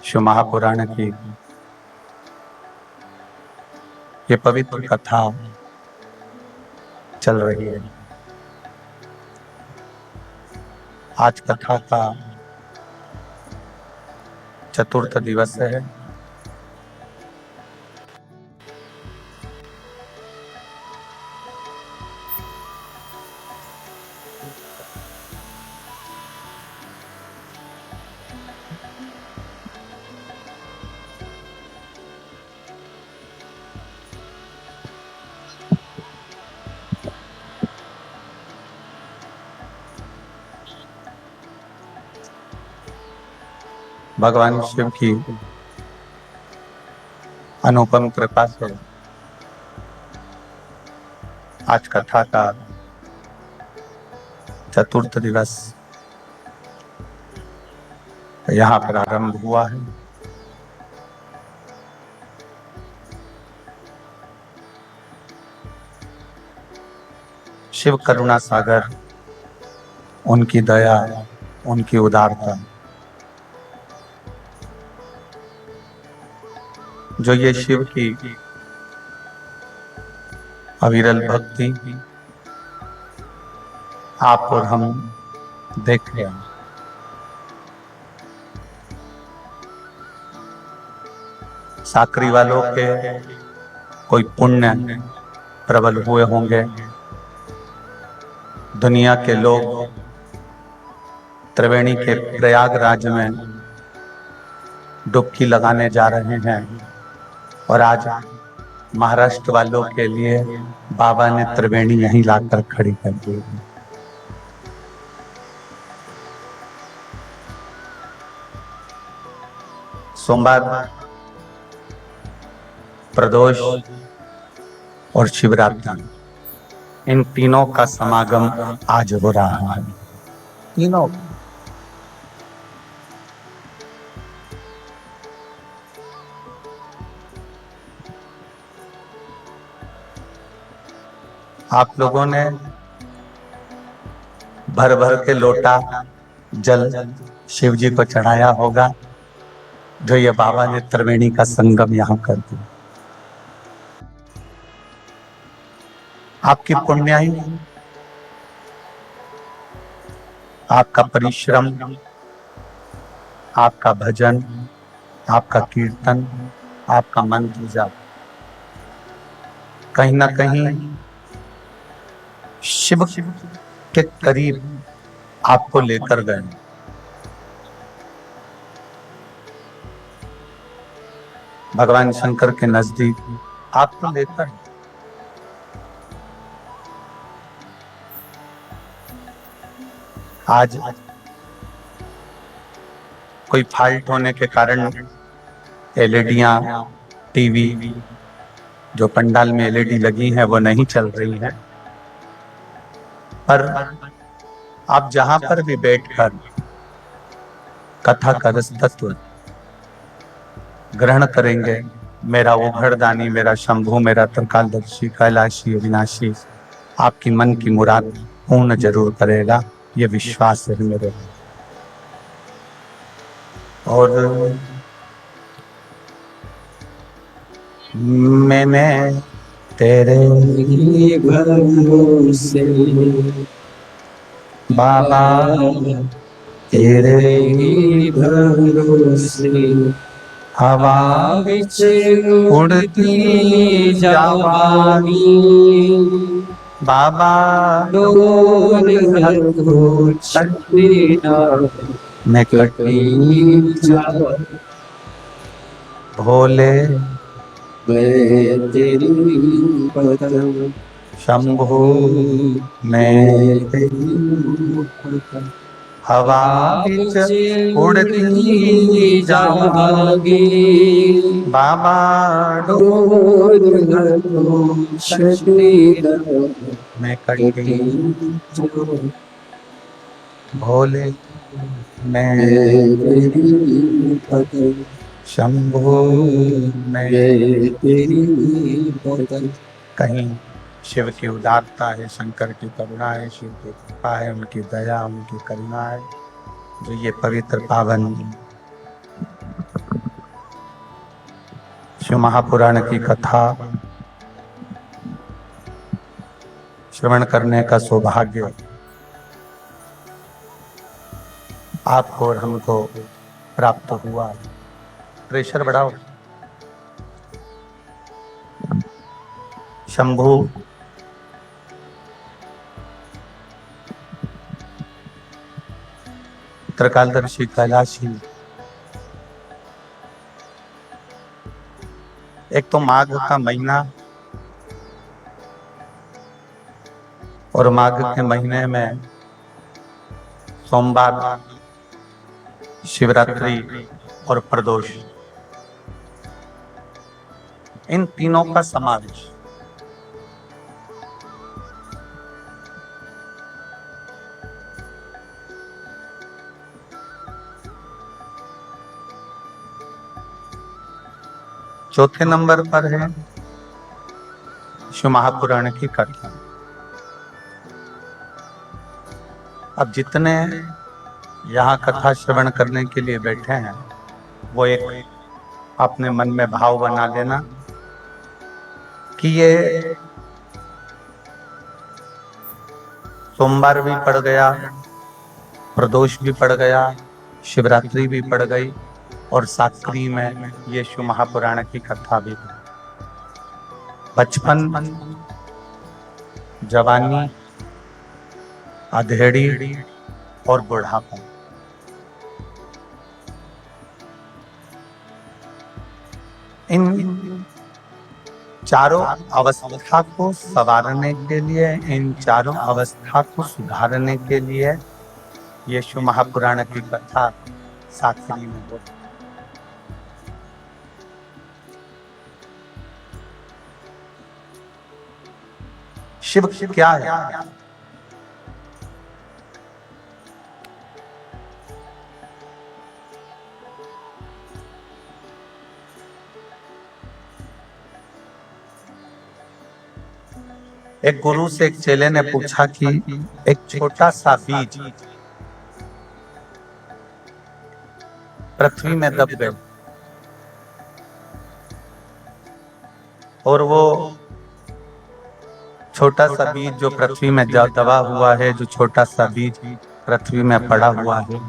शिव महापुराण की ये पवित्र कथा चल रही है। आज कथा का चतुर्थ दिवस है। भगवान शिव की अनुपम कृपा से आज कथा का चतुर्थ दिवस यहाँ प्रारंभ हुआ है। शिव करुणा सागर, उनकी दया, उनकी उदारता, जो ये शिव की अविरल भक्ति आप और हम देख रहे हैं। साकरी वालों के कोई पुण्य प्रबल हुए होंगे। दुनिया के लोग त्रिवेणी के प्रयागराज में डुबकी लगाने जा रहे हैं और आज महाराष्ट्र वालों के लिए बाबा ने त्रिवेणी यहीं लाकर खड़ी कर दी। सोमवार, प्रदोष और शिवरात्रि, इन तीनों का समागम आज हो रहा है। तीनों आप लोगों ने भर भर के लोटा जल शिव जी को चढ़ाया होगा, जो ये बाबा ने त्रिवेणी का संगम यहाँ कर दिया। आपकी पुण्याई, आपका परिश्रम, आपका भजन, आपका कीर्तन, आपका मंत्र जाप कहीं ना कहीं शिव के करीब आपको लेकर गए। भगवान शंकर के नजदीक आपको लेकर आज कोई फॉल्ट होने के कारण एलईडियां, टीवी, जो पंडाल में एलईडी लगी है वो नहीं चल रही है, पर आप जहां पर भी बैठकर कथा का रस तत्व ग्रहण करेंगे, मेरा उघड़दानी, मेरा शंभु, मेरा त्रिकालदर्शी, कैलाशी, अविनाशी आपकी मन की मुराद पूर्ण जरूर करेगा, ये विश्वास है मेरे। और मैंने तेरे ही भरोसे बाबा, तेरे ही भरोसे हवा विच उड़ती जवानी, बाबा डोल हर छठीना मैं कटी भोले मैं तेरी पतंग, शंभो मैं तेरी पतंग, हवा विच उड़ती जागी, बाबा डोल छठीना मैं कटी भोले मैं तेरी पतंग, शंभो मैं तेरी पतंग। कहीं शिव की उदारता है, शंकर की करुणा है, शिव की कृपा है, उनकी दया, उनकी करुणा है, जो ये पवित्र पावन शिव महापुराण की कथा श्रवण करने का सौभाग्य आपको और हमको प्राप्त हुआ। प्रेशर बढ़ाओ। शंभु त्रिकालदर्शी कैलाशी, एक तो माघ का महीना और माघ के महीने में सोमवार, शिवरात्रि और प्रदोष, इन तीनों का समावेश। चौथे नंबर पर है शिव महापुराण की कथा। अब जितने यहाँ कथा श्रवण करने के लिए बैठे हैं वो एक अपने मन में भाव बना लेना कि ये सोमवार भी पड़ गया, प्रदोष भी पड़ गया, शिवरात्रि भी पड़ गई और साकरी में ये शिव महापुराण की कथा भी। बचपन, जवानी, अधेड़ी और बुढ़ापा, इन चारों अवस्था को संवारने के लिए, इन चारों अवस्था को सुधारने के लिए ये शिव महापुराण की कथा साकरी में होती। शिव क्या है? एक गुरु से एक चेले ने पूछा कि एक छोटा सा बीज पृथ्वी में दब गया और वो छोटा सा बीज जो पृथ्वी में दबा हुआ है, जो छोटा सा बीज पृथ्वी में पड़ा हुआ है,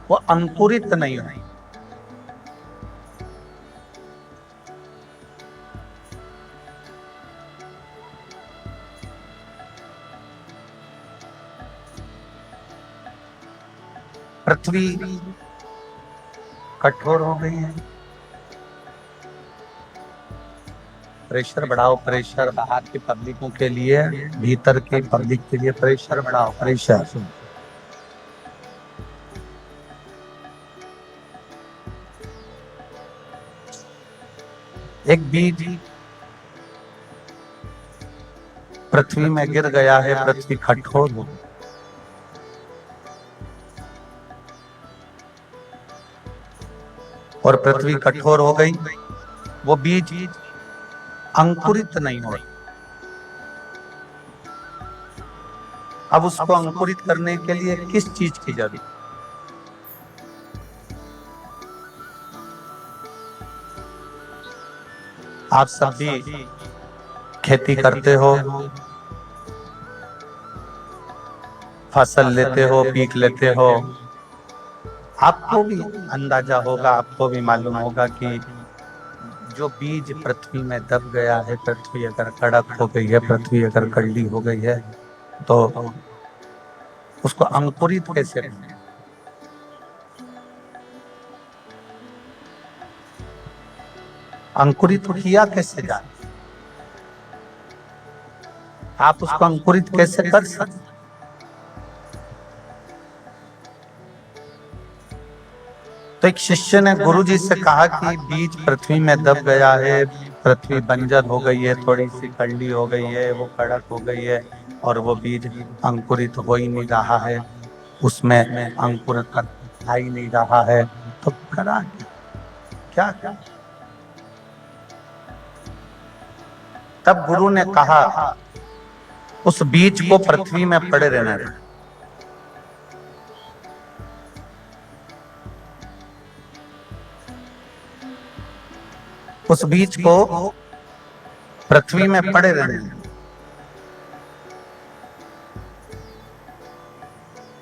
वो अंकुरित नहीं है। पृथ्वी कठोर हो गई है। प्रेशर बढ़ाओ, प्रेशर बाहर की पब्लिकों के लिए, भीतर के पब्लिक के लिए प्रेशर बढ़ाओ, प्रेशर। एक बीज पृथ्वी में गिर गया है, पृथ्वी कठोर हो गई और पृथ्वी कठोर हो गई, वो बीज अंकुरित नहीं हो रही। अब उसको अंकुरित करने के लिए किस चीज की जरूरत? आप सब भी खेती करते हो, फसल लेते हो, पीक लेते हो, आपको भी अंदाजा होगा, आपको भी मालूम होगा कि जो बीज पृथ्वी में दब गया है, पृथ्वी अगर कड़क हो गई है, पृथ्वी अगर कड़ी हो गई है, तो उसको अंकुरित कैसे करें? अंकुरित किया कैसे जाए? आप उसको अंकुरित कैसे कर सकते? तो एक शिष्य ने गुरुजी से कहा कि बीज पृथ्वी में दब गया है, पृथ्वी बंजर हो गई है, थोड़ी सी कड़ी हो गई है, वो कड़क हो गई है और वो बीज अंकुरित हो ही नहीं रहा है, उसमें अंकुर आ ही नहीं रहा है, तो करा क्या? तब गुरु ने कहा उस बीज को पृथ्वी में पड़े रहने दे। उस बीज को पृथ्वी में पड़े रहने दें।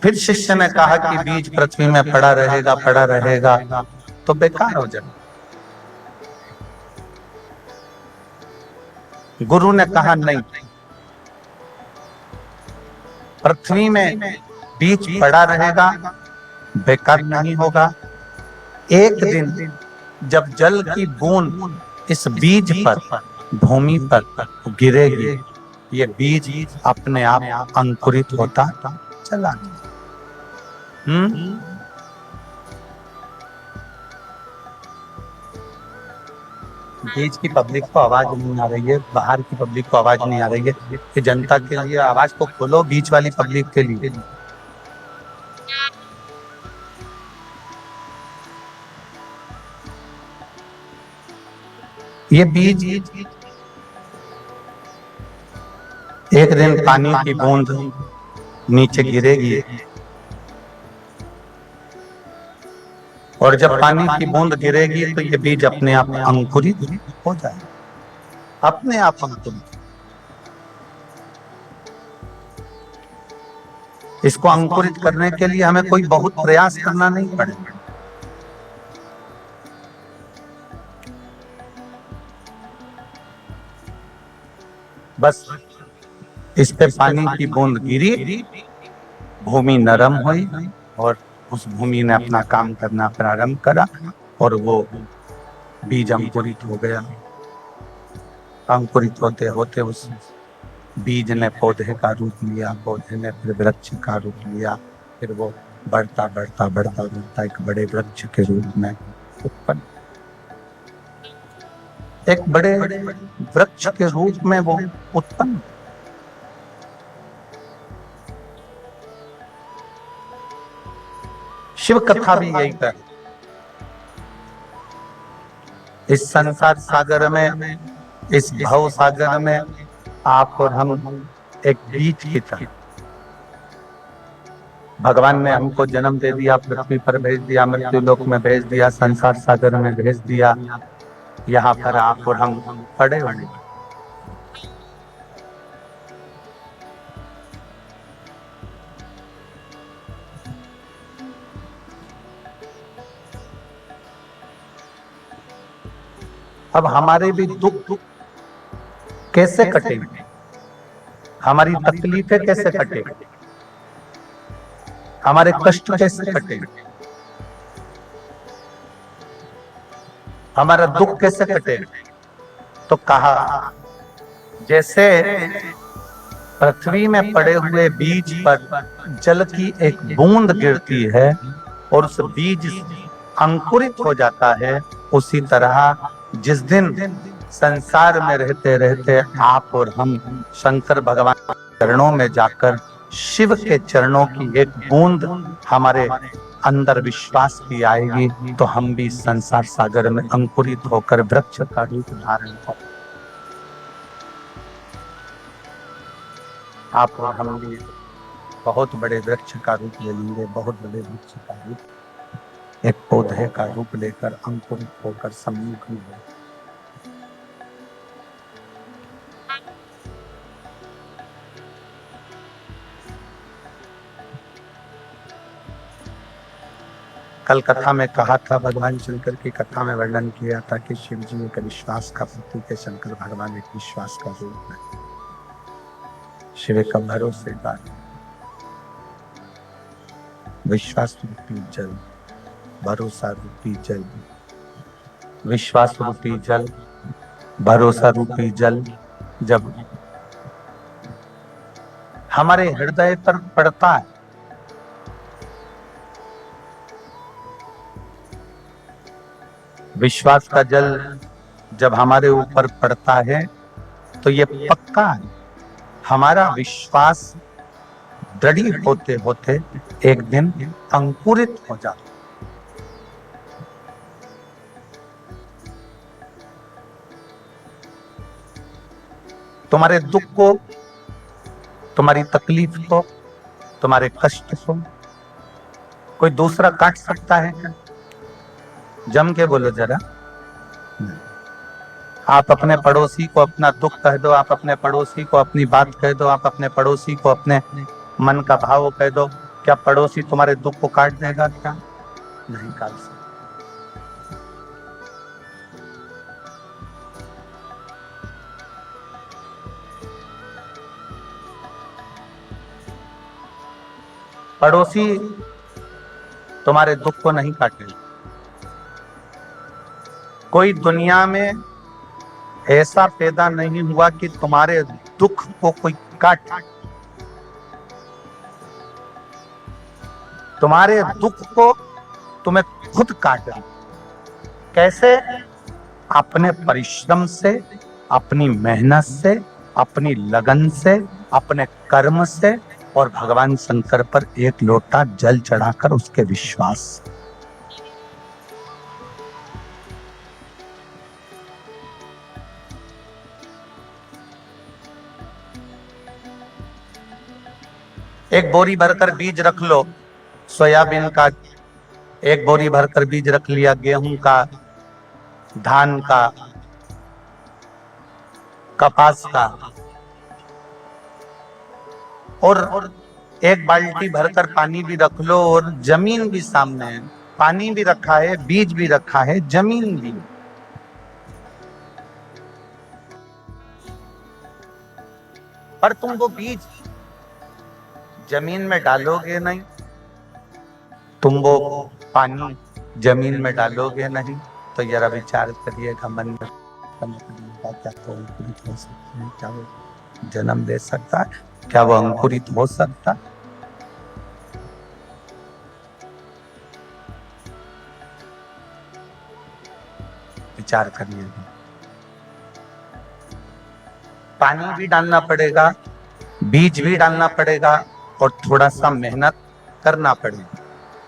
फिर शिष्य ने कहा कि बीज पृथ्वी में पड़ा रहेगा तो बेकार हो जाए। गुरु ने कहा नहीं, पृथ्वी में बीज पड़ा रहेगा, बेकार नहीं होगा। एक दिन जब जल की बूंद इस बीज पर, भूमि पर गिरेगी, ये बीज अपने आप अंकुरित होता चला। बीच की पब्लिक को आवाज नहीं आ रही है, बाहर की पब्लिक को आवाज नहीं आ रही है, कि जनता के लिए आवाज को खोलो, बीच वाली पब्लिक के लिए। ये बीज एक दिन पानी की बूंद नीचे गिरेगी, और जब पानी की बूंद गिरेगी तो ये बीज अपने आप अंकुरित हो जाए, अपने आप अंकुरित। इसको अंकुरित करने के लिए हमें कोई बहुत प्रयास करना नहीं पड़ेगा। बस इस पे पानी की बूंद गिरी, भूमि नरम हुई और उस भूमि ने अपना काम करना प्रारंभ करा और वो बीज अंकुरित हो गया। अंकुरित होते होते उस बीज ने पौधे का रूप लिया, पौधे ने फिर वृक्ष का रूप लिया, फिर वो बढ़ता बढ़ता बढ़ता बढ़ता एक बड़े वृक्ष के रूप में उत्पन्न, एक बड़े वृक्ष के रूप में वो उत्पन्न। शिव कथा भी यही कर, इस संसार सागर में, इस भव सागर में आप और हम एक बीज की तरह, भगवान ने हमको जन्म दे दिया, पृथ्वी पर भेज दिया, मृत्यु लोक में भेज दिया, संसार सागर में भेज दिया। यहाँ पर आप और हम पड़े हुए। अब हमारे भी दुख कैसे कटेंगे, हमारी तकलीफें कैसे कटेंगी, हमारे कष्ट कैसे कटेंगे, हमारा दुख कैसे कटेगा? तो कहा जैसे पृथ्वी में पड़े हुए बीज पर जल की एक बूंद गिरती है और उस बीज अंकुरित हो जाता है, उसी तरह जिस दिन संसार में रहते रहते आप और हम शंकर भगवान के चरणों में जाकर शिव के चरणों की एक बूंद हमारे अंदर विश्वास की आएगी, तो हम भी संसार सागर में अंकुरित होकर वृक्ष का रूप धारण कर, आप और हम भी बहुत बड़े वृक्ष का रूप ले लेंगे, बहुत बड़े वृक्ष का रूप, एक पौधे का रूप लेकर अंकुरित होकर सम्मुख में। कल कथा में कहा था, भगवान शंकर की कथा में वर्णन किया था कि शिव जी एक विश्वास का प्रतीक है, शंकर भगवान एक विश्वास का रूप है, शिव का भरोसे का, विश्वास रूपी जल, भरोसा रूपी जल, विश्वास रूपी जल, भरोसा रूपी जल जब हमारे हृदय पर पड़ता है, विश्वास का जल जब हमारे ऊपर पड़ता है तो ये पक्का है, हमारा विश्वास दृढ़ होते होते एक दिन अंकुरित हो जाता। तुम्हारे दुख को, तुम्हारी तकलीफ को, तुम्हारे कष्ट को कोई दूसरा काट सकता है क्या? जम के बोलो जरा। आप अपने पड़ोसी को अपना दुख कह दो, आप अपने पड़ोसी को अपनी बात कह दो, आप अपने पड़ोसी को अपने मन का भाव कह दो, क्या पड़ोसी तुम्हारे दुख को काट देगा? क्या नहीं काट सकता। पड़ोसी तुम्हारे दुख को नहीं काटेगा। कोई दुनिया में ऐसा पैदा नहीं हुआ कि तुम्हारे दुख को कोई काटे। तुम्हारे दुख को तुम्हें खुद काटना। कैसे? अपने परिश्रम से, अपनी मेहनत से, अपनी लगन से, अपने कर्म से, और भगवान शंकर पर एक लोटा जल चढ़ाकर उसके विश्वास। एक बोरी भरकर बीज रख लो सोयाबीन का, एक बोरी भरकर बीज रख लिया गेहूं का, धान का, कपास का, और एक बाल्टी भरकर पानी भी रख लो, और जमीन भी सामने है, पानी भी रखा है, बीज भी रखा है, जमीन भी। पर तुम वो बीज जमीन में डालोगे नहीं, तुम वो पानी जमीन में डालोगे नहीं, तो जरा विचार करिएगा मन में, क्या तो अंकुरित हो सकता है? क्या वो जन्म दे सकता है? क्या वो अंकुरित हो सकता? विचार करिएगा। पानी भी डालना पड़ेगा, बीज भी डालना पड़ेगा, और थोड़ा सा मेहनत करना पड़ेगा।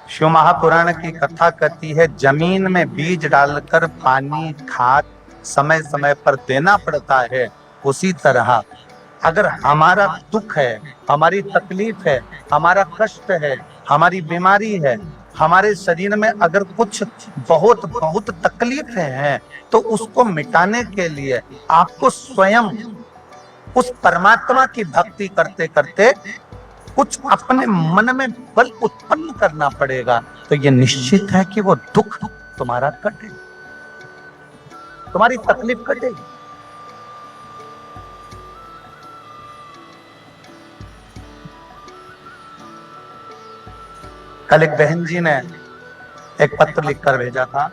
शिव महापुराण की कथा कहती है, जमीन में बीज डालकर पानी, खाद समय समय पर देना पड़ता है। उसी तरह अगर हमारा दुख है, हमारी तकलीफ है, हमारा कष्ट है, हमारी बीमारी है, हमारे शरीर में अगर कुछ बहुत बहुत तकलीफें हैं, तो उसको मिटाने के लिए आपको स्वयं उस परमात्मा की भक्ति करते करते कुछ अपने मन में बल उत्पन्न करना पड़ेगा। तो ये निश्चित है कि वो दुख तुम्हारा कटे, तुम्हारी तकलीफ कटेगी। कल एक बहन जी ने एक पत्र लिखकर भेजा था,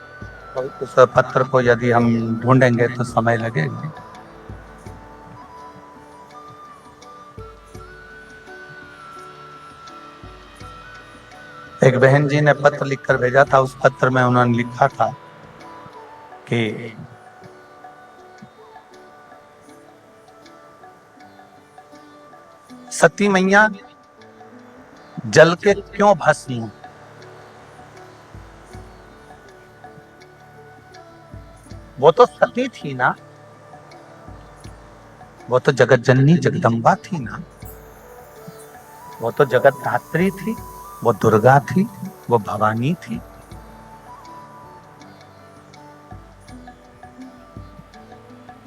तो उस पत्र को यदि हम ढूंढेंगे तो समय लगेगा। एक बहन जी ने पत्र लिखकर भेजा था। उस पत्र में उन्होंने लिखा था कि सती मैया जल के क्यों भस्म? वो तो सती थी ना, वो तो जगत जननी जगदम्बा थी ना, वो तो जगत धात्री थी, वो दुर्गा थी, वो भवानी थी।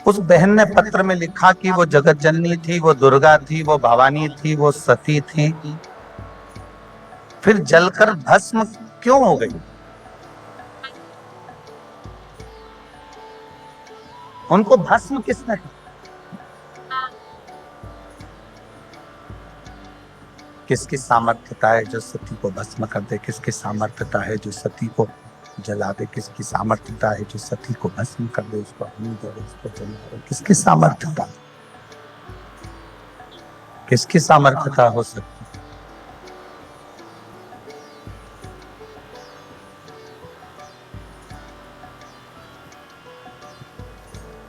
उस बहन ने पत्र में लिखा कि वो जगत जननी थी, वो दुर्गा थी, वो भवानी थी, वो सती थी, फिर जलकर भस्म क्यों हो गई? उनको भस्म किसने किया? किसकी सामर्थ्यता है जो सती को भस्म कर दे? किसकी सामर्थ्यता है जो सती को जला दे? किसकी सामर्थ्यता है जो सती को भस्म कर दे, उसको अग्नि दे, उसको जला दे? किसकी सामर्थ्यता? किसकी सामर्थ्यता हो सकती?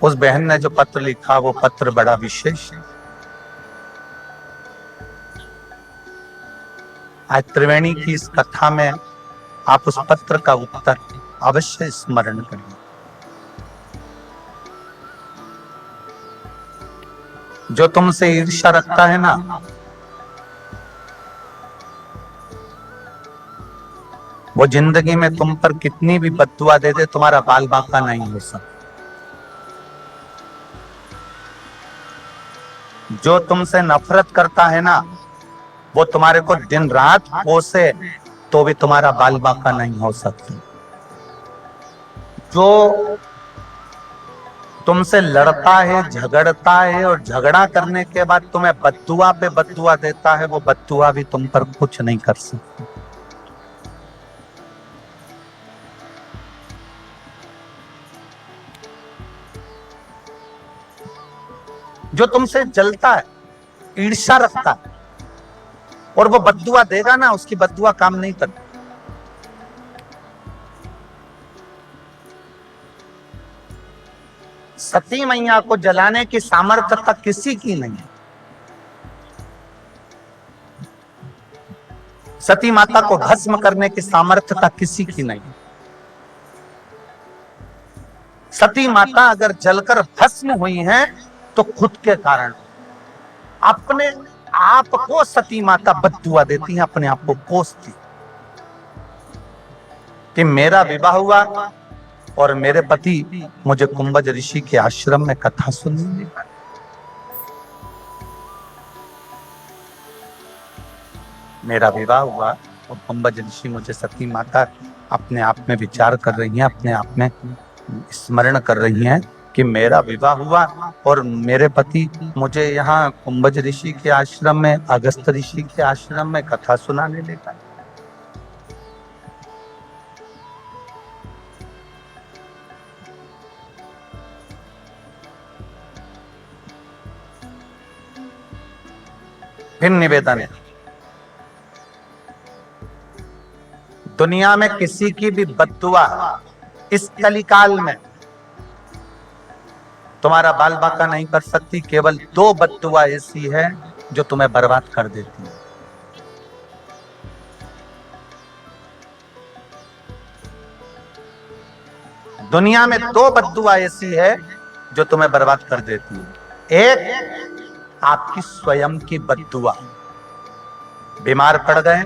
उस बहन ने जो पत्र लिखा, वो पत्र बड़ा विशेष है। आज त्रिवेणी की इस कथा में आप उस पत्र का उत्तर अवश्य स्मरण करिए। जो तुमसे ईर्ष्या रखता है ना, वो जिंदगी में तुम पर कितनी भी बद्दुआ दे दे, तुम्हारा बाल बांका नहीं हो सकता। जो तुमसे नफरत करता है ना, वो तुम्हारे को दिन रात कोसे तो भी तुम्हारा बाल बांका नहीं हो सकता। जो तुमसे लड़ता है, झगड़ता है, और झगड़ा करने के बाद तुम्हें बद्दुआ पे बद्दुआ देता है, वो बद्दुआ भी तुम पर कुछ नहीं कर सकता। जो तुमसे जलता है, ईर्ष्या रखता है, और वो बद्दुआ देगा ना, उसकी बद्दुआ काम नहीं करती। सती मैया को जलाने की सामर्थ्यता किसी की नहीं है। सती माता को भस्म करने की सामर्थ्यता किसी की नहीं। सती माता अगर जलकर भस्म हुई हैं तो खुद के कारण। अपने आप को सती माता बद्दुआ देती है, अपने आप को कोसती कि मेरा विवाह हुआ और मेरे पति मुझे कुंभज ऋषि के आश्रम में कथा सुनने। मेरा विवाह हुआ और कुंभज ऋषि मुझे, सती माता अपने आप में विचार कर रही हैं, अपने आप में स्मरण कर रही हैं कि मेरा विवाह हुआ और मेरे पति मुझे यहाँ कुंभज ऋषि के आश्रम में, अगस्त ऋषि के आश्रम में कथा सुनाने लेकर। फिर निवेदन है, दुनिया में किसी की भी बद्दुआ इस कलिकाल में तुम्हारा बाल बांका नहीं कर सकती। केवल दो बद्दुआ ऐसी है जो तुम्हें बर्बाद कर देती है। दुनिया में दो बद्दुआ ऐसी है जो तुम्हें बर्बाद कर देती है। एक आपकी स्वयं की बद्दुआ, बीमार पड़ गए,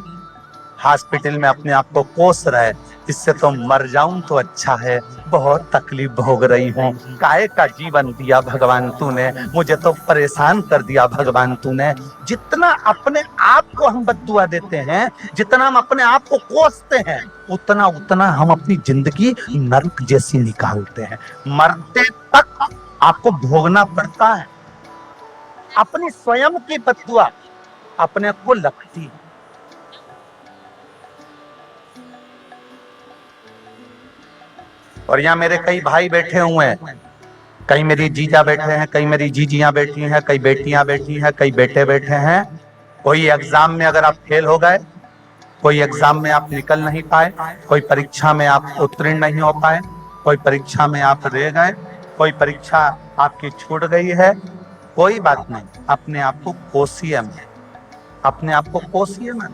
हॉस्पिटल में अपने आप को कोस रहे, इससे तो मर जाऊं तो अच्छा है, बहुत तकलीफ भोग रही हूं, काहे का जीवन दिया भगवान तूने, मुझे तो परेशान कर दिया भगवान तूने। जितना अपने आप को हम बद्दुआ देते हैं, जितना हम अपने आप को कोसते हैं, उतना उतना हम अपनी जिंदगी नरक जैसी निकालते हैं। मरते तक आपको भोगना पड़ता है। अपनी स्वयं की बद्दुआ अपने को लगती है। और यहाँ मेरे कई भाई बैठे हुए हैं, कई मेरी जीजा बैठे हैं, कई मेरी जीजियां बैठी हैं, कई बेटियां बैठी हैं, कई बेटे बैठे हैं। कोई एग्जाम में अगर आप फेल हो गए, कोई एग्जाम में आप निकल नहीं पाए, कोई परीक्षा में आप उत्तीर्ण नहीं हो पाए, कोई परीक्षा में आप रह गए, कोई परीक्षा आपकी छूट गई है, कोई बात नहीं, अपने आप को कोसिए में, अपने आप को कोसिए में।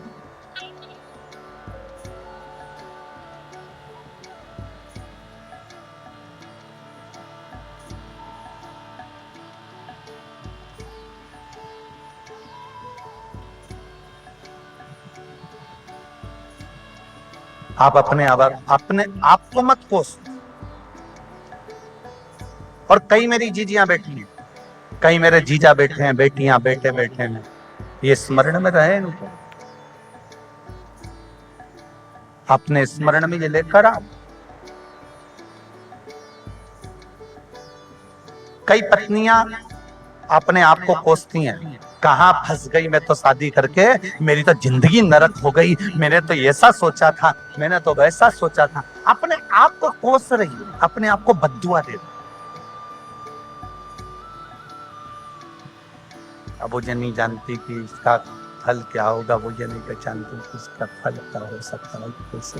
आप अपने आप को मत कोस। और कई मेरी जीजियां बैठी हैं, कई मेरे जीजा बैठे हैं, बेटियां बेटे बैठे हैं, ये स्मरण में रहे इनको, अपने स्मरण में ये लेकर आओ। कई पत्नियां अपने आप को कोसती हैं, कहां फंस गई मैं तो शादी करके, मेरी तो जिंदगी नरक हो गई, मैंने तो ऐसा सोचा था, मैंने तो वैसा सोचा था। अपने आप को कोस रही, अपने आप को बद्दुआ दे रही। अब वो ये नहीं जानती कि इसका फल क्या होगा, वो ये नहीं पहचानती कि इसका फल क्या हो सकता है, कैसे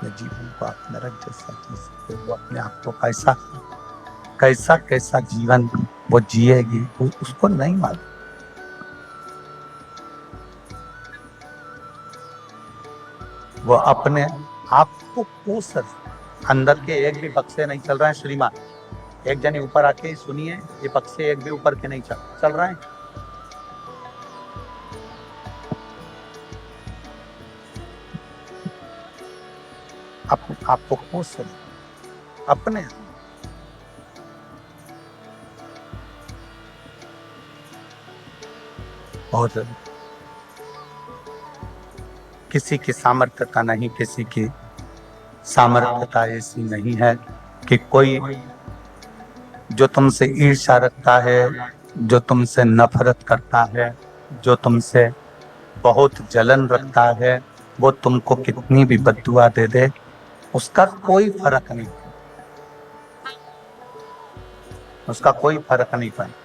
जीवन को आप नरक जैसा जी सकते हो। वो अपने आप को कैसा कैसा कैसा जीवन वो जिएगी, उसको नहीं मालूम। वो अपने आप को कोस, अंदर के एक भी बक्से नहीं चल रहे हैं श्रीमान। एक जने ऊपर आके ही सुनिए, ये बक्से एक भी ऊपर के नहीं चल रहे हैं। आपको कोस अपने। और किसी की सामर्थ्यता नहीं, किसी की सामर्थ्यता ऐसी नहीं है कि कोई जो तुमसे ईर्ष्या रखता है, जो तुमसे नफरत करता है, जो तुमसे बहुत जलन रखता है, वो तुमको कितनी भी बद्दुआ दे दे, उसका कोई फर्क नहीं, उसका कोई फर्क नहीं पड़ता।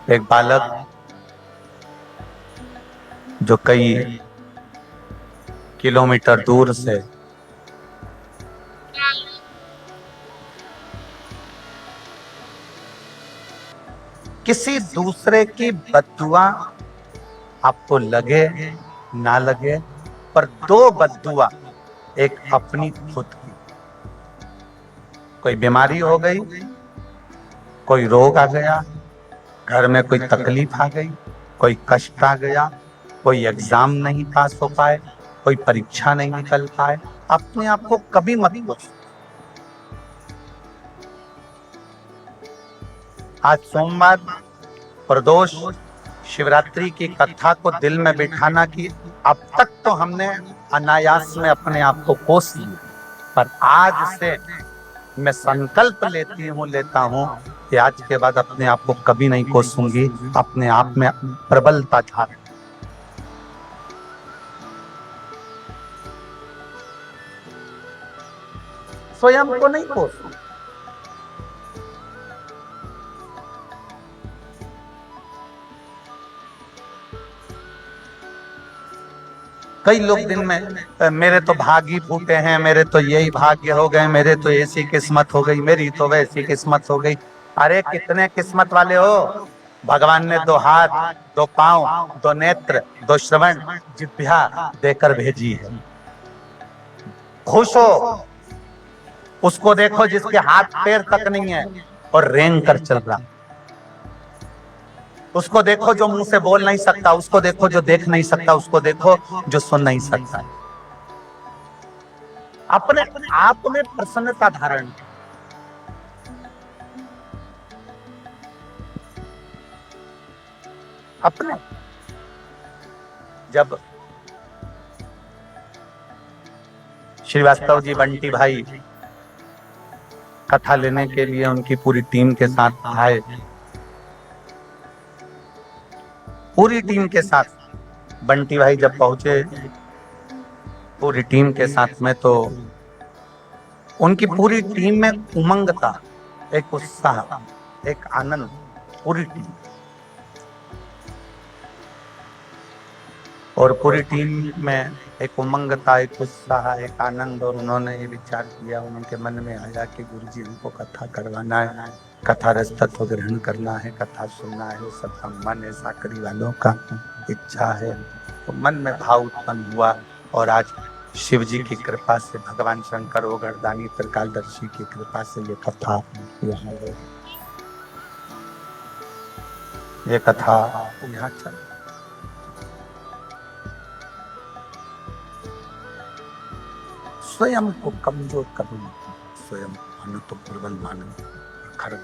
एक बालक जो कई किलोमीटर दूर से किसी दूसरे की बद्दुआ आपको लगे ना लगे, पर दो बद्दुआ, एक अपनी खुद की, कोई बीमारी हो गई, कोई रोग आ गया, घर में कोई तकलीफ आ गई, कोई कष्ट आ गया, कोई एग्जाम नहीं पास हो पाए, कोई परीक्षा नहीं निकल पाए, अपने आप को कभी मत कोसो। आज सोमवार प्रदोष शिवरात्रि की कथा को दिल में बिठाना कि अब तक तो हमने अनायास में अपने आप को कोस लिया, पर आज से मैं संकल्प लेता हूँ कि आज के बाद अपने आप को कभी नहीं कोसूंगी, अपने आप में प्रबलता था। स्वयं को नहीं कोसू। कई लोग दिन में मेरे तो भाग ही फूटे हैं, मेरे तो यही भाग्य हो गए, मेरे तो ऐसी किस्मत हो गई, मेरी तो वैसी किस्मत हो गई। अरे कितने किस्मत वाले हो, भगवान ने दो हाथ, दो पांव, दो नेत्र, दो श्रवण, जिह्वा देकर भेजी है। खुश हो, उसको देखो जिसके हाथ पैर तक नहीं है और रेंग कर चल रहा, उसको देखो जो मुंह से बोल नहीं सकता, उसको देखो जो देख नहीं सकता, उसको देखो जो सुन नहीं सकता। अपने आप में प्रसन्नता धारण, अपने जब श्रीवास्तव जी बंटी भाई कथा लेने के लिए उनकी पूरी टीम के साथ आए, पूरी टीम के साथ बंटी भाई जब पहुंचे पूरी टीम के साथ में, तो उनकी पूरी टीम में उमंग था, एक उत्साह, एक आनंद, पूरी टीम। और पूरी टीम में एक उमंग था, एक उत्साह, एक आनंद। और उन्होंने ये विचार किया, उनके मन में आया कि गुरुजी हमको कथा करवाना है, कथा रस तत्व ग्रहण करना है, कथा सुनना है, सबका मन है, साकरी वालों का इच्छा है। तो मन में भाव उत्पन्न हुआ और आज शिव जी की कृपा से, भगवान शंकर ओगरदानी त्रिकालदर्शी की कृपा से ये कथा यहाँ है, ये कथा यहाँ चल। स्वयं को कमजोर कभी मत, स्वयं मानो तो प्रबल मानो, खर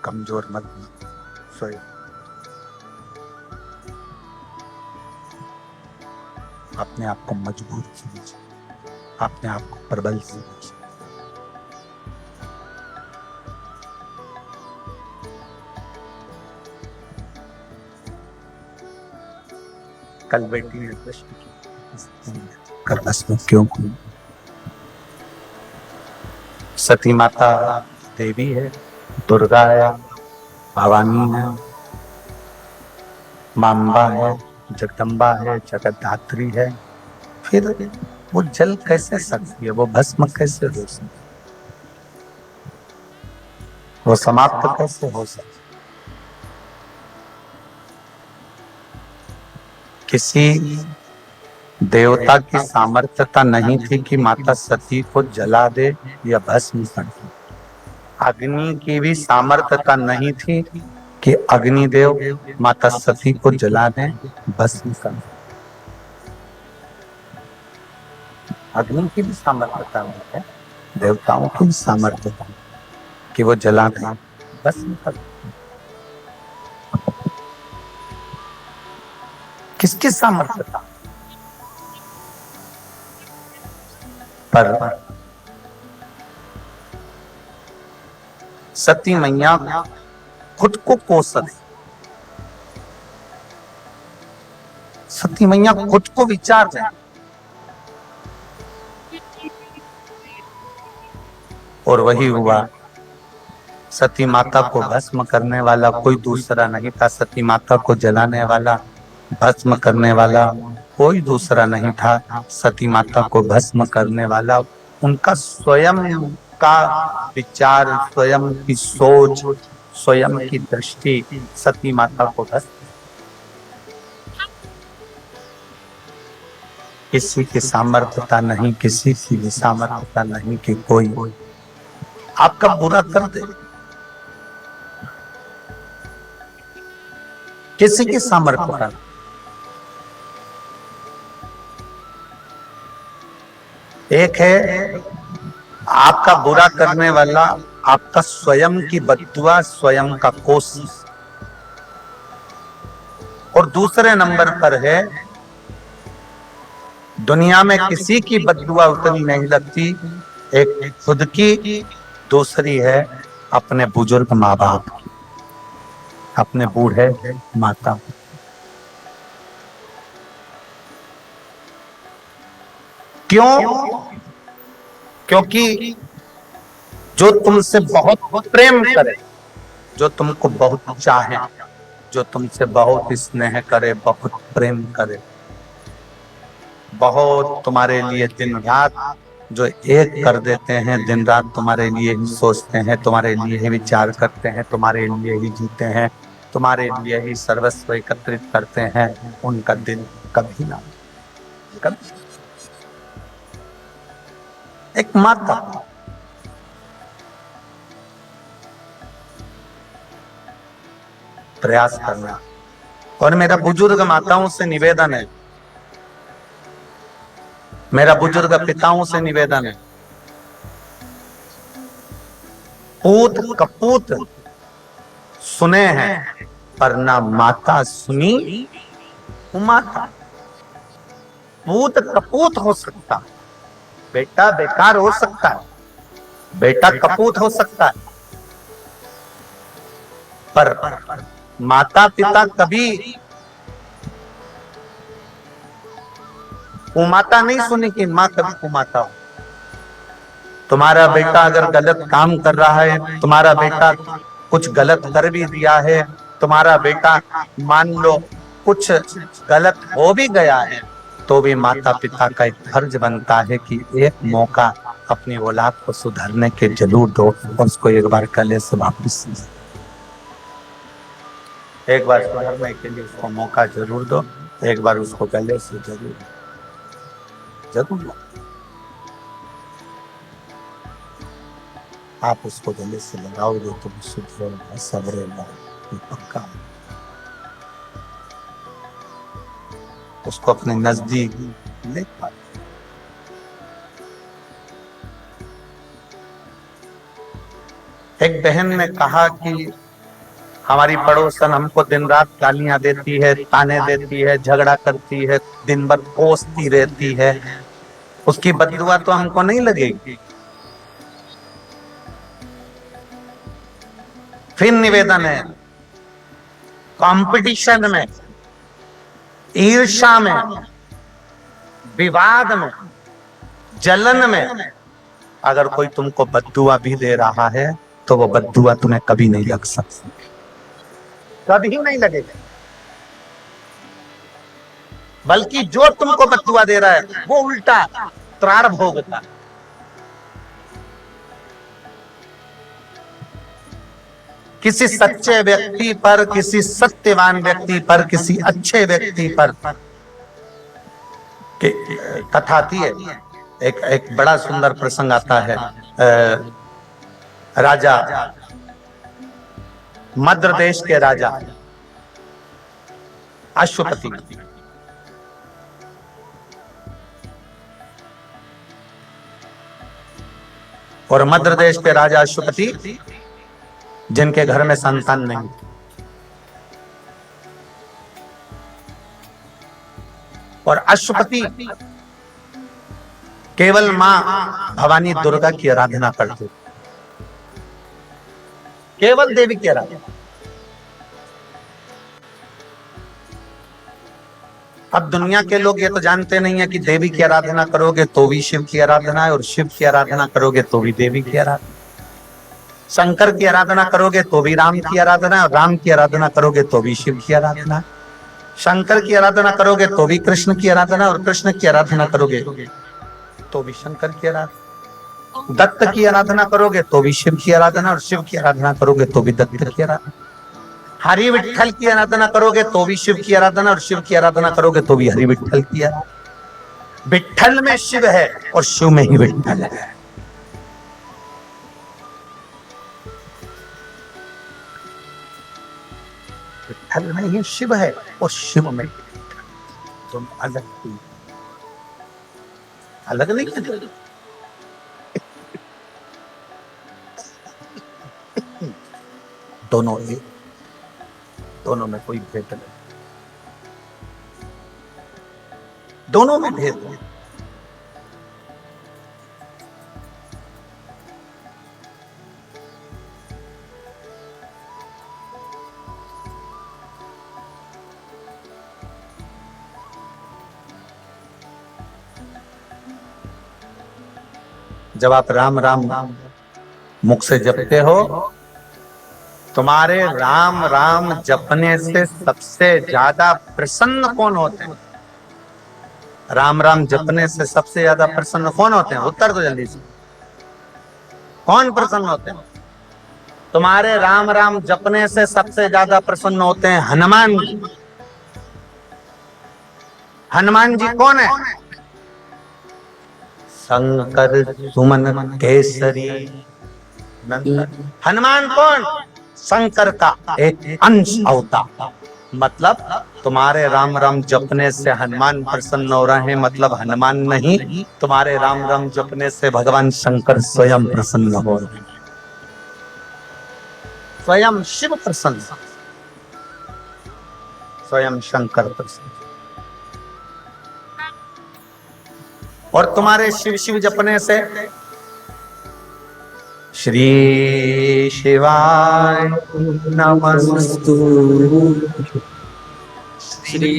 कमजोर मत, स्वयं अपने आप को मजबूत समझ, अपने आप को प्रबल समझ। कल बेटी ने प्रश्न किया, बस में क्यों? सती माता देवी है, दुर्गा है, भवानी है, मांबा है, जगदम्बा है, जगद्धात्री है, फिर वो जल कैसे सकती है, वो भस्म कैसे हो सकती, वो समाप्त कैसे हो सकती? किसी देवता की सामर्थ्यता नहीं थी कि माता सती को जला दे या भस्म कर दे। अग्नि की भी सामर्थ्यता नहीं थी कि अग्निदेव माता सती को जला दे, भस्म कर दे। अग्नि की भी सामर्थ्यता नहीं है, देवताओं की भी सामर्थ्यता कि वो जला दे, भस्म कर दे। किसकी सामर्थ्यता? पर सती मैया खुद को कोसत, सती मैया खुद को विचार है और वही हुआ। सती माता को भस्म करने वाला कोई दूसरा नहीं था, सती माता को जलाने वाला, भस्म करने वाला कोई दूसरा नहीं था। सती माता को भस्म करने वाला उनका स्वयं का विचार, स्वयं की सोच, स्वयं की दृष्टि सती माता को भस्म। किसी की सामर्थ्यता नहीं, किसी की भी सामर्थ्यता नहीं कि कोई आपका बुरा कर दे, किसी की सामर्थ्यता। एक है आपका बुरा करने वाला आपका स्वयं की बद्दुआ, स्वयं का कोशिश, और दूसरे नंबर पर है दुनिया में किसी की बद्दुआ उतनी नहीं लगती, एक खुद की, दूसरी है अपने बुजुर्ग माँ बाप की, अपने बूढ़े माता। क्यों? क्योंकि जो तुमसे बहुत प्रेम करे, जो तुमको बहुत चाहे, जो तुमसे बहुत स्नेह करे, बहुत प्रेम करे, बहुत तुम्हारे लिए दिन रात जो एक कर देते हैं, दिन रात तुम्हारे लिए ही सोचते हैं, तुम्हारे लिए ही विचार करते हैं, तुम्हारे लिए ही जीते हैं, तुम्हारे लिए ही सर्वस्व एकत्रित करते हैं, उनका दिन कभी ना, कभी। एक माता प्रयास करना, और मेरा बुजुर्ग माताओं से निवेदन है, मेरा बुजुर्ग पिताओं से निवेदन है, पूत कपूत सुने हैं पर ना माता सुनी माता। पूत कपूत हो सकता, बेटा बेकार हो सकता है, बेटा कपूत हो सकता है, पर माता पिता कभी कुमाता नहीं सुनी कि माँ कभी कुमाता हो। तुम्हारा बेटा अगर गलत काम कर रहा है, तुम्हारा बेटा कुछ गलत कर भी दिया है, तुम्हारा बेटा मान लो कुछ गलत हो भी गया है, तो भी माता पिता का एक फर्ज बनता है कि एक मौका अपनी औलाद को सुधरने के जरूर दो, और उसको एक बार गले से वापस, एक बार सुधरने के लिए उसको मौका जरूर दो, एक बार उसको गले से जरूर आप उसको गले से लगाओगे तो सुधरेगा, सवरेगा, पक्का। उसको अपने नजदीक ले पाए। एक बहन ने कहा कि हमारी पड़ोसन हमको दिन रात गालियां देती है, ताने देती है, झगड़ा करती है, दिन भर कोसती रहती है, उसकी बददुआ तो हमको नहीं लगेगी। फिर निवेदन है, कंपटीशन में, ईर्ष्या में, विवाद में, जलन में अगर कोई तुमको बद्दुआ भी दे रहा है तो वो बद्दुआ तुम्हें कभी नहीं लग सकती, कभी नहीं लगेगा। बल्कि जो तुमको बद्दुआ दे रहा है वो उल्टा त्राण भोगता। किसी सच्चे व्यक्ति पर, किसी सत्यवान व्यक्ति पर, किसी अच्छे व्यक्ति पर कि कथा आती है, एक बड़ा सुंदर प्रसंग आता है। राजा, मद्र देश के राजा अश्वपति, और मद्र देश के राजा अश्वपति जिनके घर में संतान नहीं, और अश्वपति केवल मां भवानी दुर्गा की आराधना करते, केवल देवी की आराधना। अब दुनिया के लोग ये तो जानते नहीं है कि देवी की आराधना करोगे तो भी शिव की आराधना है, और शिव की आराधना करोगे तो भी देवी की आराधना। शंकर की आराधना करोगे तो भी राम की आराधना है, और राम की आराधना करोगे तो भी शिव की आराधना है। शंकर की आराधना करोगे तो भी कृष्ण की आराधना, और कृष्ण की आराधना करोगे तो भी शंकर की आराधना। दत्त की आराधना करोगे तो भी शिव की आराधना, और शिव की आराधना करोगे तो भी दत्त की आराधना। हरि विठल की आराधना करोगे तो भी शिव की आराधना, और शिव की आराधना करोगे तो भी हरि विठल की आराधना। विठल में शिव है और शिव में ही विठल है। विठल में ही शिव है और शिव में तुम अलग अलग नहीं है। दोनों एक, दोनों में कोई भेद नहीं, दोनों में भेद नहीं। जब आप राम राम मुख से जपते हो, तुम्हारे राम राम जपने से सबसे ज्यादा प्रसन्न कौन होते हैं? राम राम जपने से सबसे ज्यादा प्रसन्न कौन होते हैं? उत्तर दो जल्दी से। कौन प्रसन्न होते हैं? तुम्हारे राम राम जपने से सबसे ज्यादा प्रसन्न होते हैं हनुमान जी। हनुमान जी कौन है? शंकर सुमन केसरी नंदन। हनुमान कौन? शंकर का एक अंश अवतार। मतलब तुम्हारे राम राम जपने से हनुमान प्रसन्न हो रहे हैं, मतलब हनुमान नहीं, तुम्हारे राम राम जपने से भगवान शंकर स्वयं प्रसन्न हो रहे हैं, स्वयं शिव प्रसन्न, स्वयं शंकर प्रसन्न। और तुम्हारे शिव शिव जपने से श्री शिवाय नमस्तु, श्री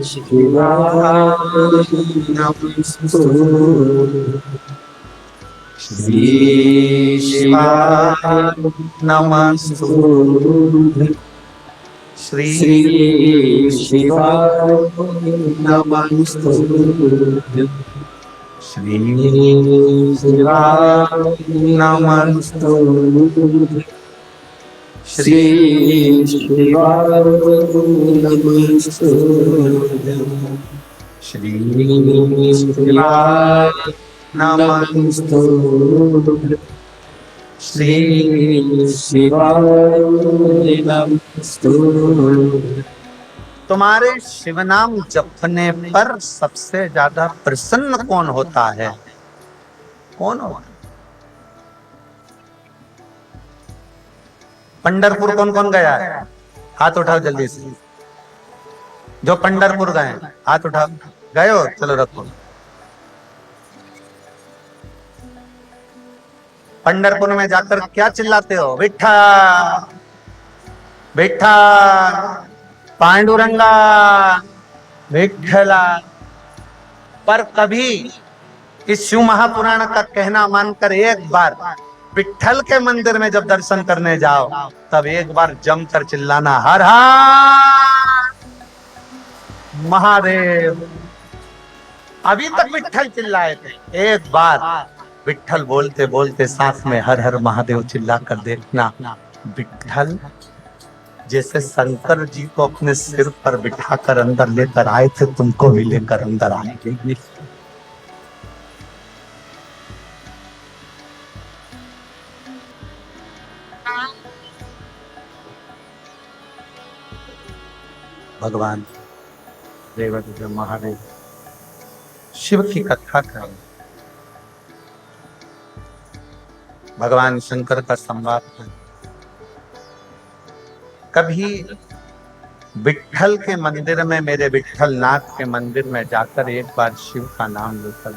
शिवाय नमस्तु, श्री शिवाय नमस्तु, श्री शिवाय नमस्तु, श्री शिवाय नमस्तु, श्री शिवाय नमस्तु, श्री शिवाय नमस्तु, श्री शिवाय नमस्तु। तुम्हारे शिव नाम जपने पर सबसे ज्यादा प्रसन्न कौन होता है? कौन होता? पंढरपुर कौन कौन गया है? हाथ उठाओ जल्दी से। जो पंढरपुर गए हाथ उठाओ। गए हो? चलो रखो। पंढरपुर में जाकर क्या चिल्लाते हो? विठ्ठल विठ्ठल, पांडुरंगा, विठ्ठला। पर कभी इस शिव महापुराण का कहना मानकर एक बार विठ्ठल के मंदिर में जब दर्शन करने जाओ, तब एक बार जमकर चिल्लाना, हर हर महादेव। अभी तक विठ्ठल चिल्लाए थे, एक बार विठ्ठल बोलते बोलते साथ में हर हर महादेव चिल्ला कर देखना, विठ्ठल जैसे शंकर जी को अपने सिर पर बिठाकर अंदर लेकर आए थे, तुमको भी लेकर अंदर आएंगे। भगवान देवादिदेव महादेव शिव की कथा करें। भगवान शंकर का संवाद है। कभी विट्ठल के मंदिर में, मेरे विट्ठल नाथ के मंदिर में जाकर एक बार शिव का नाम लेकर,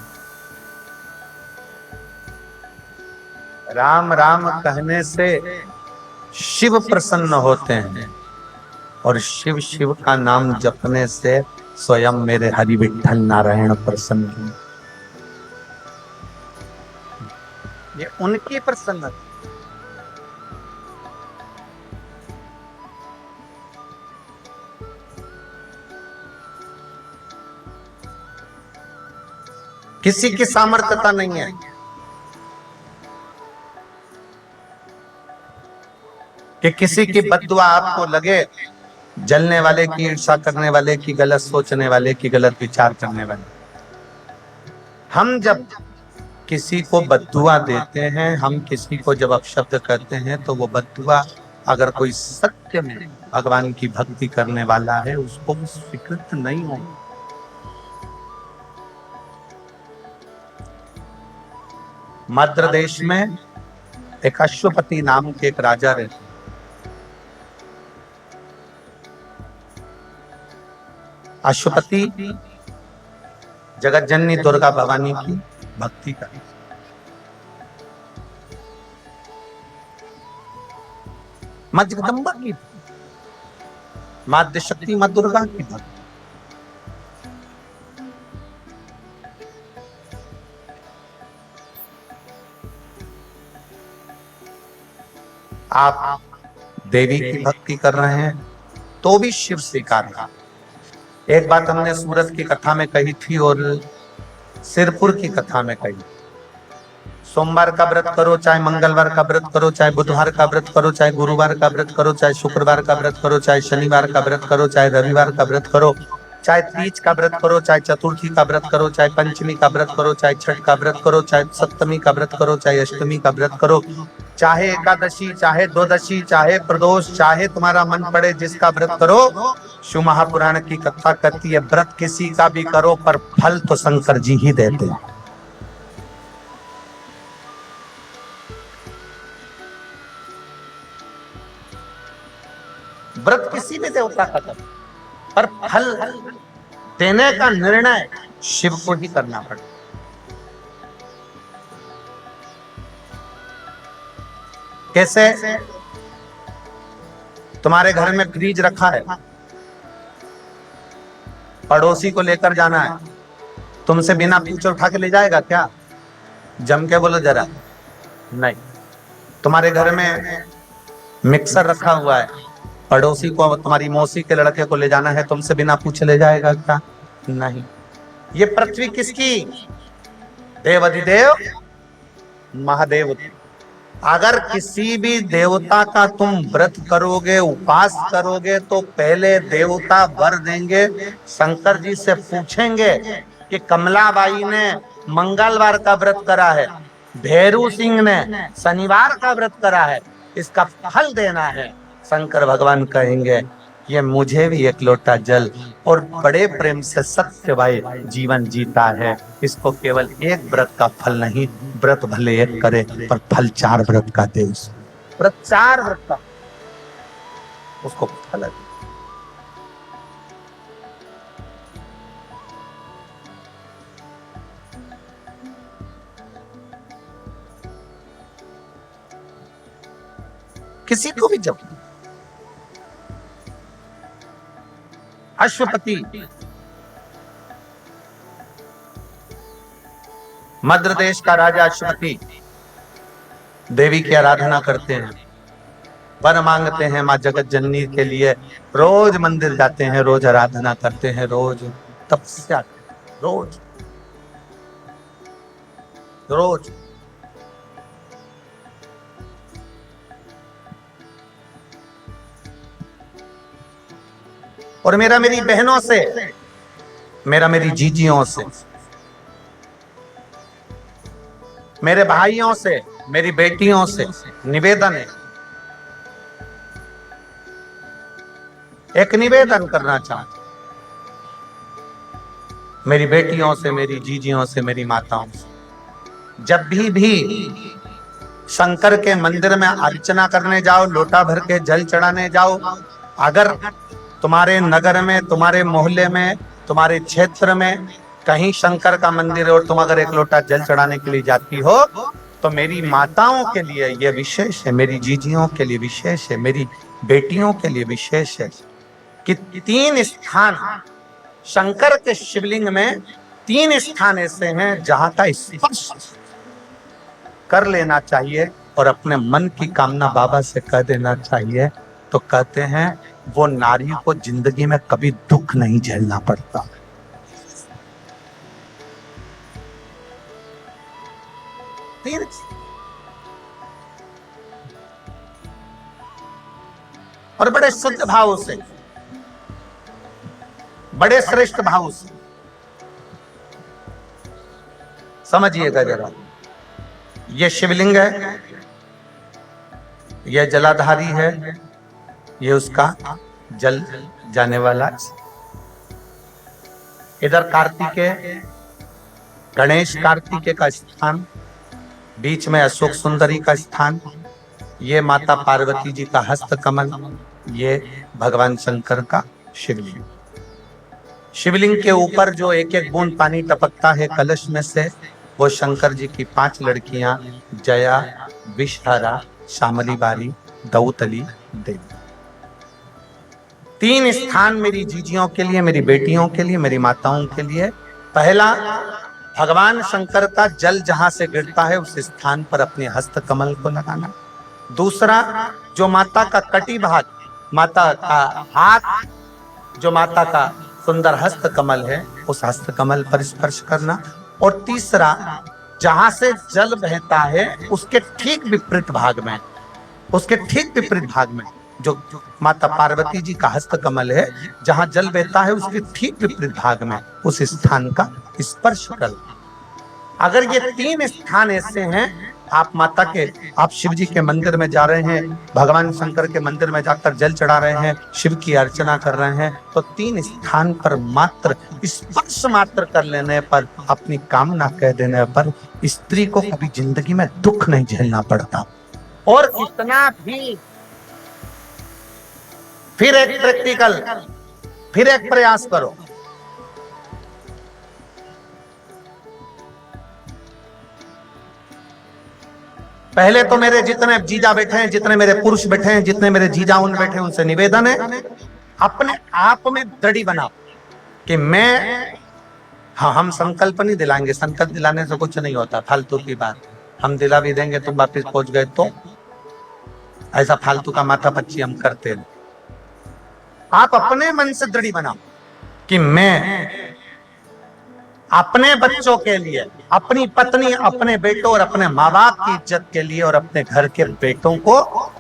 राम राम कहने से शिव प्रसन्न होते हैं और शिव शिव का नाम जपने से स्वयं मेरे हरि विट्ठल नारायण प्रसन्न हैं। ये उनकी प्रसन्नता। किसी की सामर्थ्यता नहीं है कि किसी की बद्दुआ आपको लगे, जलने वाले की, ईर्षा करने वाले की, गलत सोचने वाले की, गलत विचार करने वाले। हम जब किसी को बद्दुआ देते हैं, हम किसी को जब अपशब्द करते हैं, तो वो बद्दुआ अगर कोई सत्य में भगवान की भक्ति करने वाला है, उसको स्वीकृत नहीं हो। मद्र देश में एक अश्वपति नाम के एक राजा रहते। अश्वपति जगत जननी दुर्गा भवानी की भक्ति करते, मां जगदम्बा की, मां शक्ति, मां दुर्गा की भक्ति। आप देवी की भक्ति कर रहे हैं तो भी शिव स्वीकार रहा। एक बात हमने सूरत की कथा में कही थी और सिरपुर की कथा में कही। सोमवार का व्रत करो, चाहे मंगलवार का व्रत करो, चाहे बुधवार का व्रत करो, चाहे गुरुवार का व्रत करो, चाहे शुक्रवार का व्रत करो, चाहे शनिवार का व्रत करो, चाहे रविवार का व्रत करो, चाहे तीज का व्रत करो, चाहे चतुर्थी का व्रत करो, चाहे पंचमी का व्रत करो, चाहे छठ का व्रत करो, चाहे सप्तमी का व्रत करो, चाहे अष्टमी का व्रत करो, चाहे एकादशी, चाहे द्वादशी, चाहे प्रदोष, चाहे तुम्हारा मन पड़े जिसका व्रत करो। शिव महापुराण की कथा कहती है, व्रत किसी का भी करो पर फल तो शंकर जी ही देते हैं। व्रत किसी भी देवता का करो पर फल देने का निर्णय शिव को ही करना पड़ेगा। कैसे? तुम्हारे घर में फ्रिज रखा है, पड़ोसी को लेकर जाना है, तुमसे बिना पूछे उठा के ले जाएगा क्या? जम के बोलो जरा। नहीं। तुम्हारे घर में मिक्सर रखा हुआ है, पड़ोसी को, तुम्हारी मौसी के लड़के को ले जाना है, तुमसे बिना पूछे ले जाएगा क्या? नहीं। ये पृथ्वी किसकी? देवाधिदेव महादेव। अगर किसी भी देवता का तुम व्रत करोगे, उपास करोगे, तो पहले देवता वर देंगे। शंकर जी से पूछेंगे कि कमलाबाई ने मंगलवार का व्रत करा है, भैरू सिंह ने शनिवार का व्रत करा है, इसका फल देना है। शंकर भगवान कहेंगे, ये मुझे भी एक लोटा जल और बड़े प्रेम से सत्यभाई जीवन जीता है, इसको केवल एक व्रत का फल नहीं, व्रत भले एक करे पर फल 4 व्रत का दे। व्रत 4 व्रत का उसको फल है। किसी को भी जब अश्वपति मध्य देश का राजा अश्वपति देवी की आराधना करते हैं, वर मांगते हैं मां जगत जननी के लिए, रोज मंदिर जाते हैं, रोज आराधना करते हैं, रोज तपस्या, रोज रोज। और मेरा मेरी बहनों से, मेरा मेरी जीजियों से, मेरे भाइयों से, मेरी बेटियों से निवेदन है, एक निवेदन करना चाहता हूं, मेरी बेटियों से, मेरी जीजियों से, मेरी माताओं से, जब भी शंकर के मंदिर में अर्चना करने जाओ, लोटा भर के जल चढ़ाने जाओ, अगर तुम्हारे नगर में, तुम्हारे मोहल्ले में, तुम्हारे क्षेत्र में कहीं शंकर का मंदिर है और तुम अगर एक लोटा जल चढ़ाने के लिए जाती हो, तो मेरी माताओं के लिए यह विशेष है, मेरी जीजियों के लिए विशेष है, मेरी बेटियों के लिए विशेष है कि 3 स्थान शंकर के शिवलिंग में, 3 स्थान ऐसे हैं जहां का स्पर्श कर लेना चाहिए और अपने मन की कामना बाबा से कह देना चाहिए। तो कहते हैं वो नारी को जिंदगी में कभी दुख नहीं झेलना पड़ता। और बड़े शुद्ध भाव से, बड़े श्रेष्ठ भाव से समझिएगा जरा। ये शिवलिंग है, यह जलाधारी है, ये उसका जल जाने वाला। इधर कार्तिकेय, गणेश कार्तिकेय का स्थान, बीच में अशोक सुंदरी का स्थान, ये माता पार्वती जी का हस्त कमल, ये भगवान शंकर का शिवलिंग। शिवलिंग के ऊपर जो एक एक बूंद पानी टपकता है कलश में से, वो शंकर जी की 5 लड़कियां, जया, विषहरा, शामली बारी, दौतली देवी। 3 स्थान मेरी जीजियों के लिए, मेरी बेटियों के लिए, मेरी माताओं के लिए। पहला, भगवान शंकर का जल जहां से गिरता है उस स्थान पर अपने हस्त कमल को लगाना। दूसरा, जो माता का कटी भाग, माता का हाथ, जो माता का सुंदर हस्त कमल है, उस हस्त कमल पर स्पर्श करना। और तीसरा, जहां से जल बहता है उसके ठीक विपरीत भाग में, उसके ठीक विपरीत भाग में जो माता पार्वती जी का हस्त कमल है, जहां जल बहता है उसके ठीक विपरीत भाग में उस स्थान का स्पर्श करना। अगर ये 3 स्थान ऐसे हैं, आप माता के, आप शिव जी के मंदिर में जा रहे हैं, भगवान शंकर के मंदिर में जाकर जल चढ़ा रहे हैं, शिव की अर्चना कर रहे हैं, तो 3 स्थान पर मात्र स्पर्श मात्र कर लेने पर, अपनी कामना कह देने पर स्त्री को कभी जिंदगी में दुख नहीं झेलना पड़ता। और इतना भी, फिर एक प्रैक्टिकल, फिर एक प्रयास करो। पहले तो मेरे जितने जीजा बैठे हैं, जितने मेरे पुरुष बैठे हैं, जितने मेरे जीजा उन बैठे हैं, उनसे निवेदन है, अपने आप में दृढ़ बनाओ कि मैं, हाँ, हम संकल्प नहीं दिलाएंगे, संकल्प दिलाने से कुछ नहीं होता, फालतू की बात। हम दिला भी देंगे, तुम वापिस पहुंच गए तो ऐसा फालतू का माथा पच्ची हम करते हैं। आप अपने मन से दृढ़ बनाओ कि मैं अपने बच्चों के लिए, अपनी पत्नी, अपने बेटों और अपने माँ बाप की इज्जत के लिए और अपने घर के बेटों को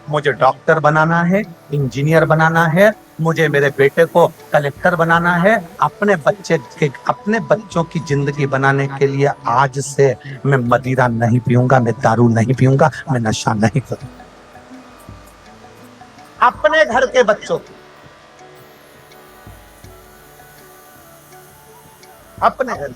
मुझे डॉक्टर बनाना है, इंजीनियर बनाना है, मुझे मेरे बेटे को कलेक्टर बनाना है। अपने बच्चों की जिंदगी बनाने के लिए आज से मैं मदिरा नहीं पीऊंगा, मैं दारू नहीं पीऊंगा, मैं नशा नहीं करूंगा। अपने घर के बच्चों, अपने घर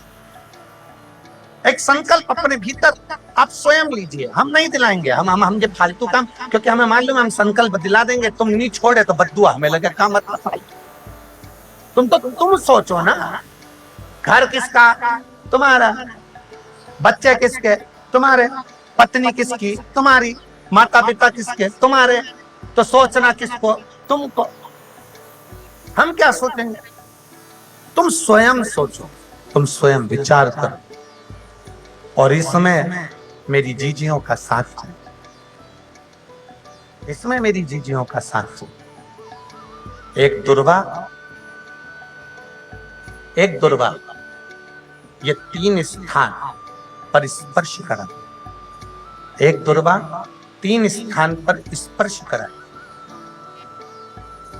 एक संकल्प अपने भीतर आप स्वयं लीजिए। हम नहीं दिलाएंगे, हम ये फालतू काम, क्योंकि हमें मालूम है हम संकल्प दिला देंगे, तुम नहीं छोड़े तो बद्दुआ हमें लगे, काम मतलब तुम सोचो ना, घर किसका? तुम्हारा। बच्चे किसके? तुम्हारे। पत्नी किसकी? तुम्हारी। माता पिता किसके? तुम्हारे। तो सोचना किसको? तुमको। हम क्या सोचेंगे? तुम स्वयं सोचो, तुम स्वयं विचार करो। और इसमें मेरी जीजियों का साथ है, इसमें मेरी जीजियों का साथ है। एक दुर्वा, ये 3 स्थान पर स्पर्श करा। एक दुर्वा 3 स्थान पर स्पर्श करा।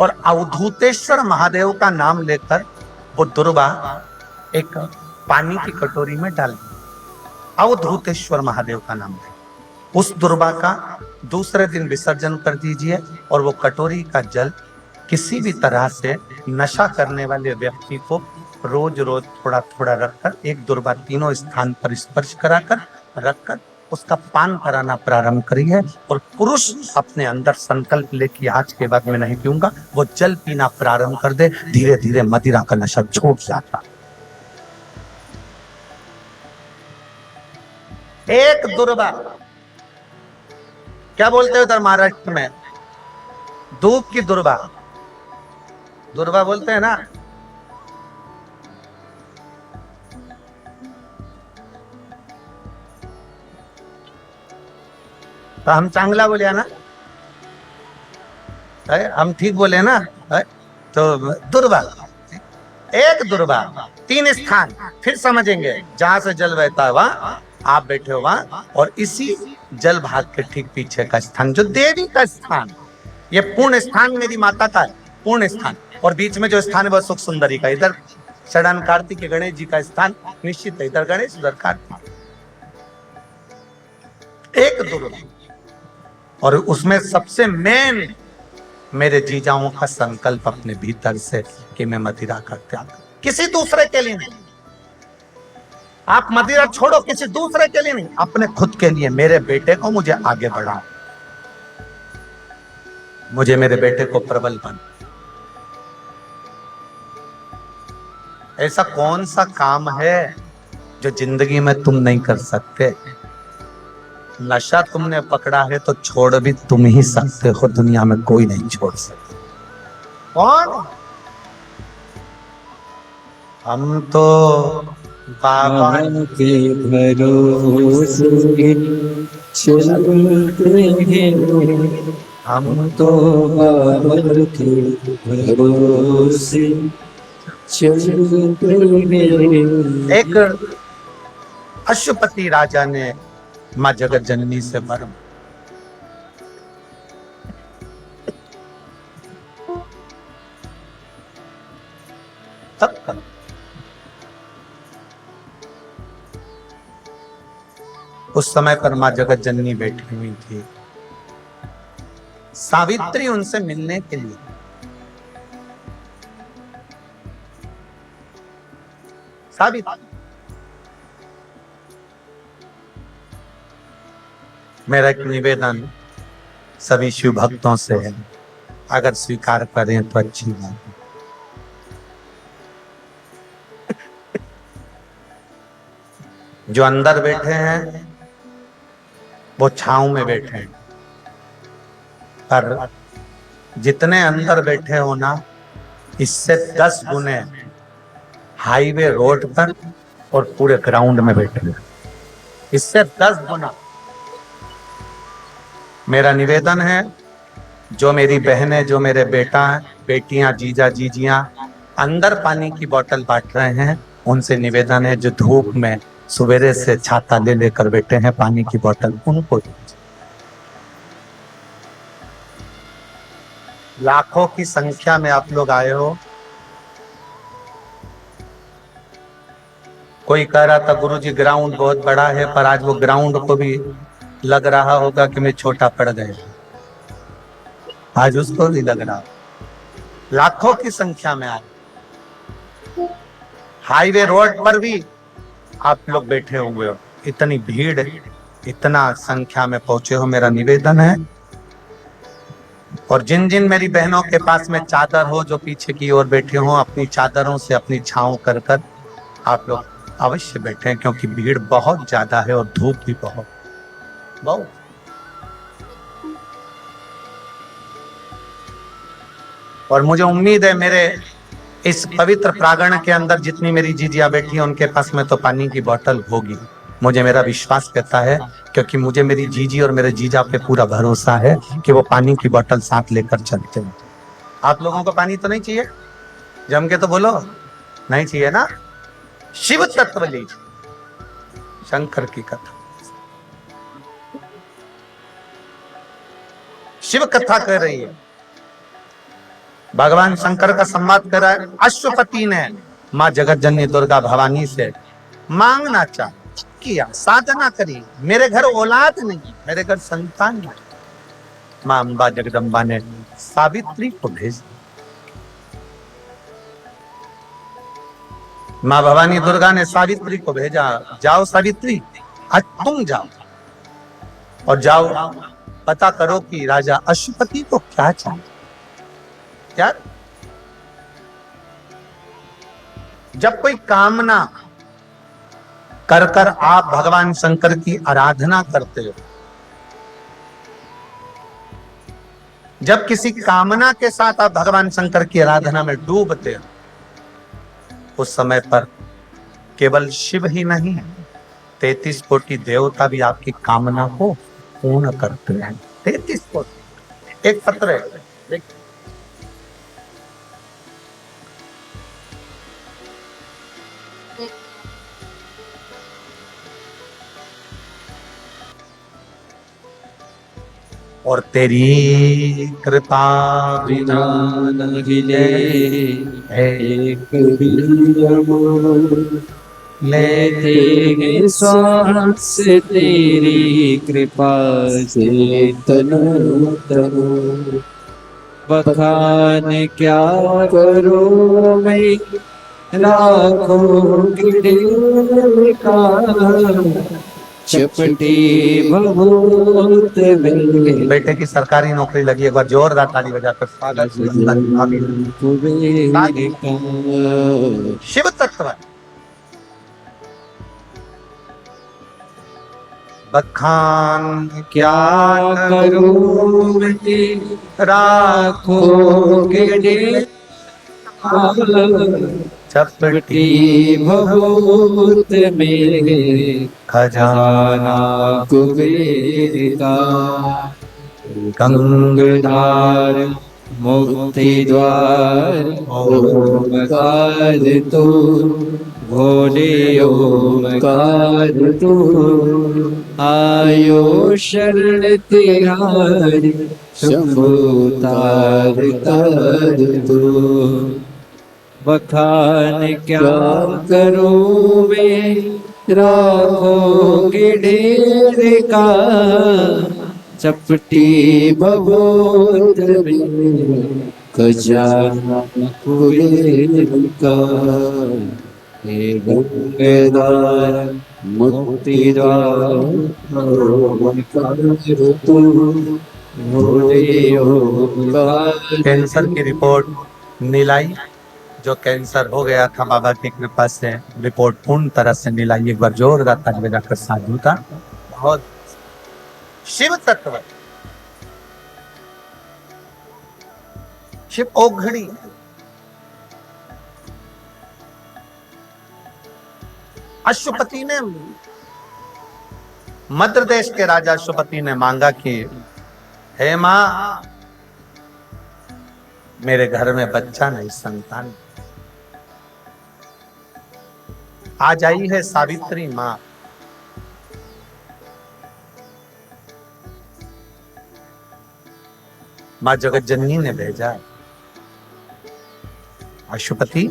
और अवधूतेश्वर महादेव का नाम लेकर वो दुर्वा एक पानी की कटोरी में डाल दी। अवधूतेश्वर महादेव का नाम है। उस दुर्वा का दूसरे दिन विसर्जन कर दीजिए और वो कटोरी का जल किसी भी तरह से नशा करने वाले व्यक्ति को रोज रोज थोड़ा थोड़ा रखकर एक दुर्वा तीनों स्थान पर स्पर्श कराकर रखकर उसका पान कराना प्रारंभ करिए। और पुरुष अपने अंदर संकल्प ले कि आज के बाद मैं नहीं पीऊंगा, वो जल पीना प्रारंभ कर दे। धीरे धीरे मदिरा का नशा छूट जाता। एक दुर्वा, क्या बोलते हो उधर महाराष्ट्र में, धूप की दुर्वा, दुर्वा बोलते हैं ना। तो हम चांगला बोले ना, हम ठीक बोले ना। तो दुर्वा, एक दुर्वा, तीन स्थान, फिर समझेंगे। जहां से जल बहता है वहां आप बैठे हो वहां, और इसी जल भाग के ठीक पीछे का स्थान जो देवी का स्थान, ये पूर्ण स्थान मेरी माता का है, पूर्ण स्थान। और बीच में जो स्थान है वह सुख सुंदरी का। इधर षडान कार्तिक गणेश जी का स्थान निश्चित है, इधर गणेश उधर कार्तिक। एक दुर्वा, और उसमें सबसे मेन मेरे जीजाओं का संकल्प अपने भीतर से कि मैं मदिरा का त्याग, किसी दूसरे के लिए नहीं। आप मदिरा छोड़ो, किसी दूसरे के लिए नहीं, अपने खुद के लिए। मेरे बेटे को मुझे आगे बढ़ाओ, मुझे मेरे बेटे को प्रबल बन। ऐसा कौन सा काम है जो जिंदगी में तुम नहीं कर सकते? नशा तुमने पकड़ा है तो छोड़ भी तुम ही सकते हो, दुनिया में कोई नहीं छोड़ सकता। कौन? हम तो बाबा के भरोसे चलते हैं, हम तो बाबा के भरोसे चलते हैं। एक अश्वपति राजा ने मां जगत जननी से वर तब कर। उस समय पर मां जगत जननी बैठी हुई थी। सावित्री उनसे मिलने के लिए, सावित्री, मेरा एक निवेदन सभी शिव भक्तों से है, अगर स्वीकार करें तो अच्छी बात है। जो अंदर बैठे हैं वो छांव में बैठे हैं, पर जितने अंदर बैठे हो ना, इससे 10 गुने हाईवे रोड पर और पूरे ग्राउंड में बैठे हैं, इससे 10 गुना। मेरा निवेदन है, जो मेरी बहनें, जो मेरे बेटा बेटियां, जीजा जीजियां अंदर पानी की बोतल बांट रहे हैं, उनसे निवेदन है, जो धूप में सवेरे से छाता ले लेकर बैठे हैं पानी की बोतल, उनको लाखों की संख्या में आप लोग आए हो। कोई कह रहा था गुरुजी ग्राउंड बहुत बड़ा है, पर आज वो ग्राउंड को भी लग रहा होगा कि मैं छोटा पड़ गया, आज उसको भी लग रहा। लाखों की संख्या में आए, हाईवे रोड पर भी आप लोग बैठे हुए हो, इतनी भीड़, इतना संख्या में पहुंचे हो। मेरा निवेदन है, और जिन जिन मेरी बहनों के पास में चादर हो, जो पीछे की ओर बैठे हो, अपनी चादरों से अपनी छांव कर कर आप लोग अवश्य बैठे, क्योंकि भीड़ बहुत ज्यादा है और धूप भी बहुत। और मुझे उम्मीद है मेरे इस पवित्र प्रांगण के अंदर जितनी मेरी जीजियां बैठी हैं उनके पास में तो पानी की बोतल होगी, मुझे मेरा विश्वास कहता है, क्योंकि मुझे मेरी जीजी और मेरे जीजा पे पूरा भरोसा है कि वो पानी की बोतल साथ लेकर चलते हैं। आप लोगों को पानी तो नहीं चाहिए? जम के तो बोलो, नहीं चाहिए ना? शिव तत्व लीजिए, शंकर की कथा, शिव कथा कह रही है। भगवान शंकर का संवाद कर रहा है। अश्वपति ने माँ जगत जननी दुर्गा भवानी से मांगना चाहा, किया, साधना करी, मेरे घर औलाद नहीं, मेरे घर संतान नहीं। माँ अम्बा जगदम्बा ने सावित्री को भेज, माँ भवानी दुर्गा ने सावित्री को भेजा, जाओ सावित्री, आज तुम जाओ और जाओ पता करो कि राजा अश्वपति को क्या चाहिए। क्या जब कोई कामना कर कर आप भगवान शंकर की आराधना करते हो, जब किसी कामना के साथ आप भगवान शंकर की आराधना में डूबते हो, उस समय पर केवल शिव ही नहीं, 33 कोटि देवता भी आपकी कामना को पूर्ण करते हैं। 33 कोटि। एक पत्र है, और तेरी कृपा बिना न हिले एक लेते हैं श्वास तेरी कृपा से तनु तनु। बखान क्या करो मैं लाखों गिरे का चपटी भभूत में। बेटे की सरकारी नौकरी लगी, एक बार जोरदार ताली बजाकर स्वागत। शिव तत्व बखान क्या करूं मैं राखों गिरे चपटी भभूत में खजाना कुबेर का। गंगाधार मुक्ति द्वार ओमकार तू भोले ओमकार तू। आयो शरण तिहारी शंभु तार तार तू। बखान क्या करूं मैं राखोगे ढेर का चपटी भभूत में खजाना कुबेर का। हे गंगाधार मुक्ति द्वार ओमकार तू भोले ओमकार। कैंसर की रिपोर्ट नीलाई, जो कैंसर हो गया था बाबा की कृपा से रिपोर्ट पूर्ण तरह से नीलाई। एक बार जोरदार ताली बजाकर साधु का बहुत। शिव तत्व, शिव औघड़ी, अश्वपति ने, मध्य देश के राजा अश्वपति ने मांगा कि हे मां, मेरे घर में बच्चा नहीं, संतान। आज आई है सावित्री मां, मां जगत जननी ने भेजा, अश्वपति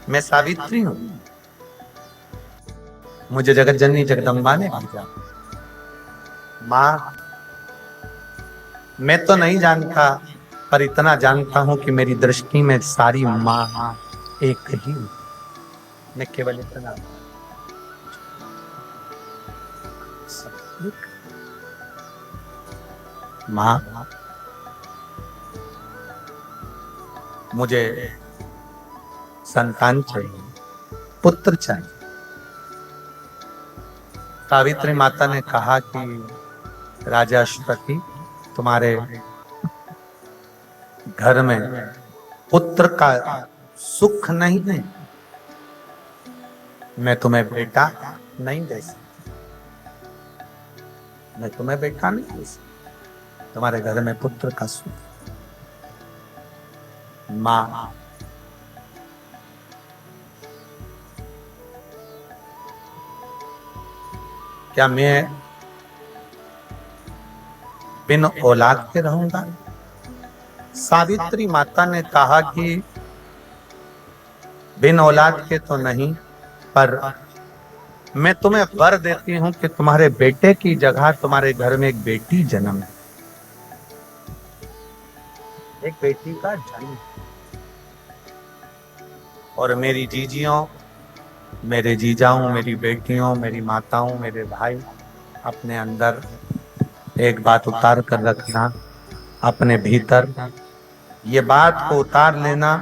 मैं सावित्री हूं, मुझे जगत जननी जगदम्बा ने भेजा। मां मैं तो नहीं जानता, पर इतना जानता हूं कि मेरी दृष्टि में सारी मां एक ही। मैं केवल इतना, मां मुझे संतान चाहिए, पुत्र चाहिए। सावित्री माता ने कहा कि राजा अश्वपति, तुम्हारे घर में पुत्र का सुख नहीं है, मैं तुम्हें बेटा नहीं दे सकती, मैं तुम्हें बेटा नहीं दे सकती, तुम्हारे घर में पुत्र का सुख। मां क्या मैं बिन औलाद के रहूंगा? सावित्री माता ने कहा कि बिन औलाद के तो नहीं, पर मैं तुम्हें वर देती हूं कि तुम्हारे बेटे की जगह तुम्हारे घर में एक बेटी जन्म ले। एक बेटी का जन्म। और मेरी जीजियों, मेरे जीजाओं, मेरी बेटियों, मेरी माताओं, मेरे भाई, अपने अंदर एक बात उतार कर रखना, अपने भीतर ये बात को उतार लेना,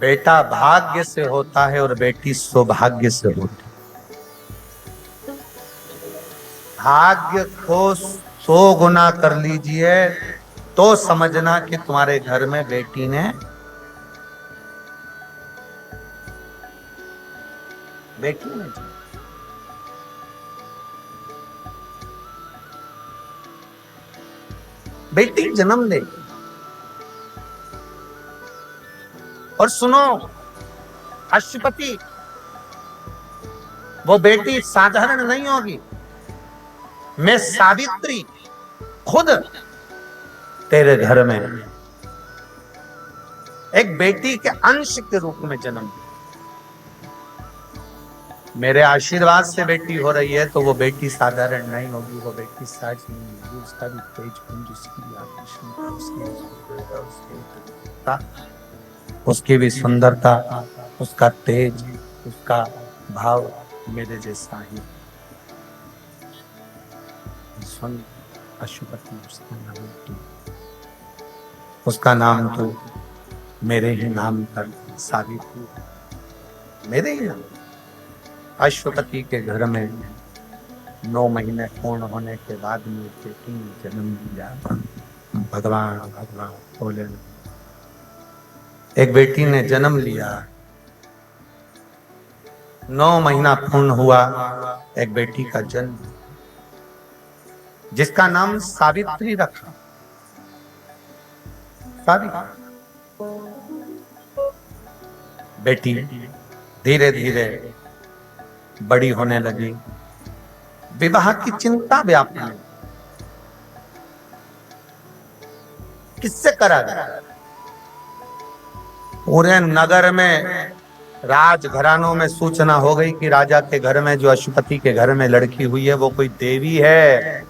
बेटा भाग्य से होता है और बेटी सौभाग्य से होती है। भाग्य को 100 गुना कर लीजिए तो समझना कि तुम्हारे घर में बेटी ने बेटी जन्म ले। और सुनो अश्वपति, वो बेटी साधारण नहीं होगी। मैं सावित्री खुद तेरे घर में एक बेटी के अंश के रूप में जन्म ली। मेरे आशीर्वाद से बेटी हो रही है तो वो बेटी साधारण नहीं होगी, वो बेटी साज नहीं होगी। उसका भी तेज पुंज, उसकी भी सुंदरता, उसका तेज, उसका भाव मेरे जैसा ही। सुन अशुपति, उसका नाम तो मेरे ही नाम पर सावित्री, मेरे ही नाम। अश्वपति के घर में 9 महीने पूर्ण होने के बाद में बेटी ने जन्म लिया। भगवान बोले, एक बेटी ने जन्म लिया। 9 महीना पूर्ण हुआ, एक बेटी का जन्म, जिसका नाम सावित्री रखा। सावित्री बेटी धीरे धीरे बड़ी होने लगी। विवाह की चिंता व्यापी। किससे करा गया? पूरे नगर में, राजघरानों में सूचना हो गई कि राजा के घर में, जो अश्वपति के घर में लड़की हुई है, वो कोई देवी है।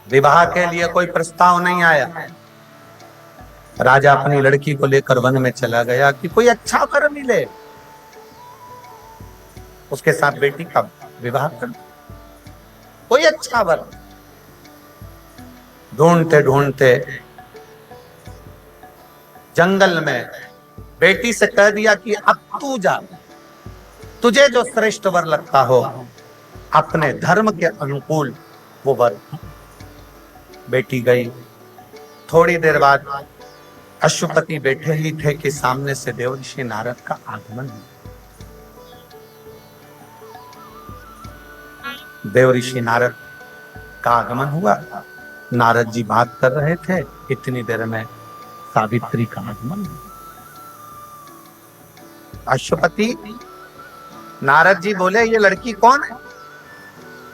विवाह के लिए कोई प्रस्ताव नहीं आया। राजा अपनी लड़की को लेकर वन में चला गया कि कोई अच्छा वर मिले, उसके साथ बेटी का विवाह कर। कोई अच्छा वर ढूंढते ढूंढते जंगल में बेटी से कह दिया कि अब तू जा, तुझे जो श्रेष्ठ वर लगता हो, अपने धर्म के अनुकूल वो वर। बेटी गई। थोड़ी देर बाद अश्वपति बैठे ही थे कि सामने से देवर्षि नारद का आगमन हुआ। देवर्षि नारद का आगमन हुआ। नारद जी बात कर रहे थे, इतनी देर में सावित्री का आगमन हुआ। अश्वपति, नारद जी बोले, ये लड़की कौन है?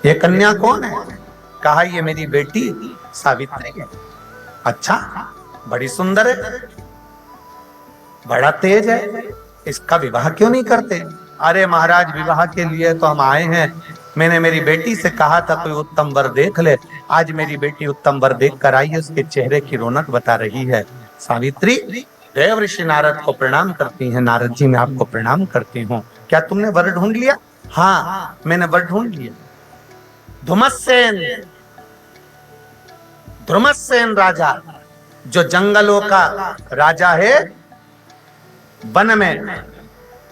ये कन्या कौन है? कहा, ये मेरी बेटी सावित्री है। अच्छा, बड़ी सुंदर है, बड़ा तेज है, इसका विवाह क्यों नहीं करते? अरे महाराज, विवाह के लिए तो हम आए हैं। मैंने मेरी बेटी से कहा था कोई उत्तम वर देख ले। आज मेरी बेटी उत्तम वर देख कर आई है, उसके चेहरे की रौनक बता रही है। सावित्री देवर्षि नारद को प्रणाम करती हैं। नारद जी, मैं आपको प्रणाम करती हूँ। क्या तुमने वर ढूंढ लिया? हाँ, मैंने वर ढूंढ लिया। ध्रुमसेन राजा, जो जंगलों का राजा है, वन में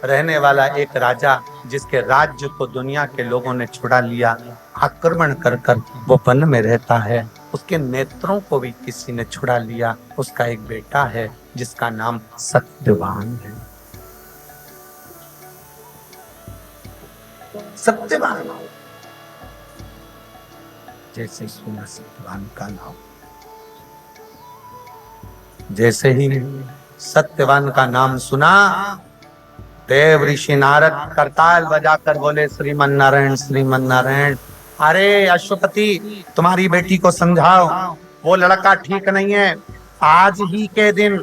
रहने वाला एक राजा, जिसके राज्य को दुनिया के लोगों ने छुड़ा लिया, आक्रमण कर कर वो वन में रहता है। उसके नेत्रों को भी किसी ने छुड़ा लिया। उसका एक बेटा है जिसका नाम सत्यवान है। सत्यवान, जैसे सुना सत्यवान का नाम, जैसे ही सत्यवान का नाम सुना, देव ऋषि नारद करताल बजाकर बोले श्रीमन नारायण श्रीमन नारायण। अरे अश्वपति, तुम्हारी बेटी को समझाओ, वो लड़का ठीक नहीं है। आज ही के दिन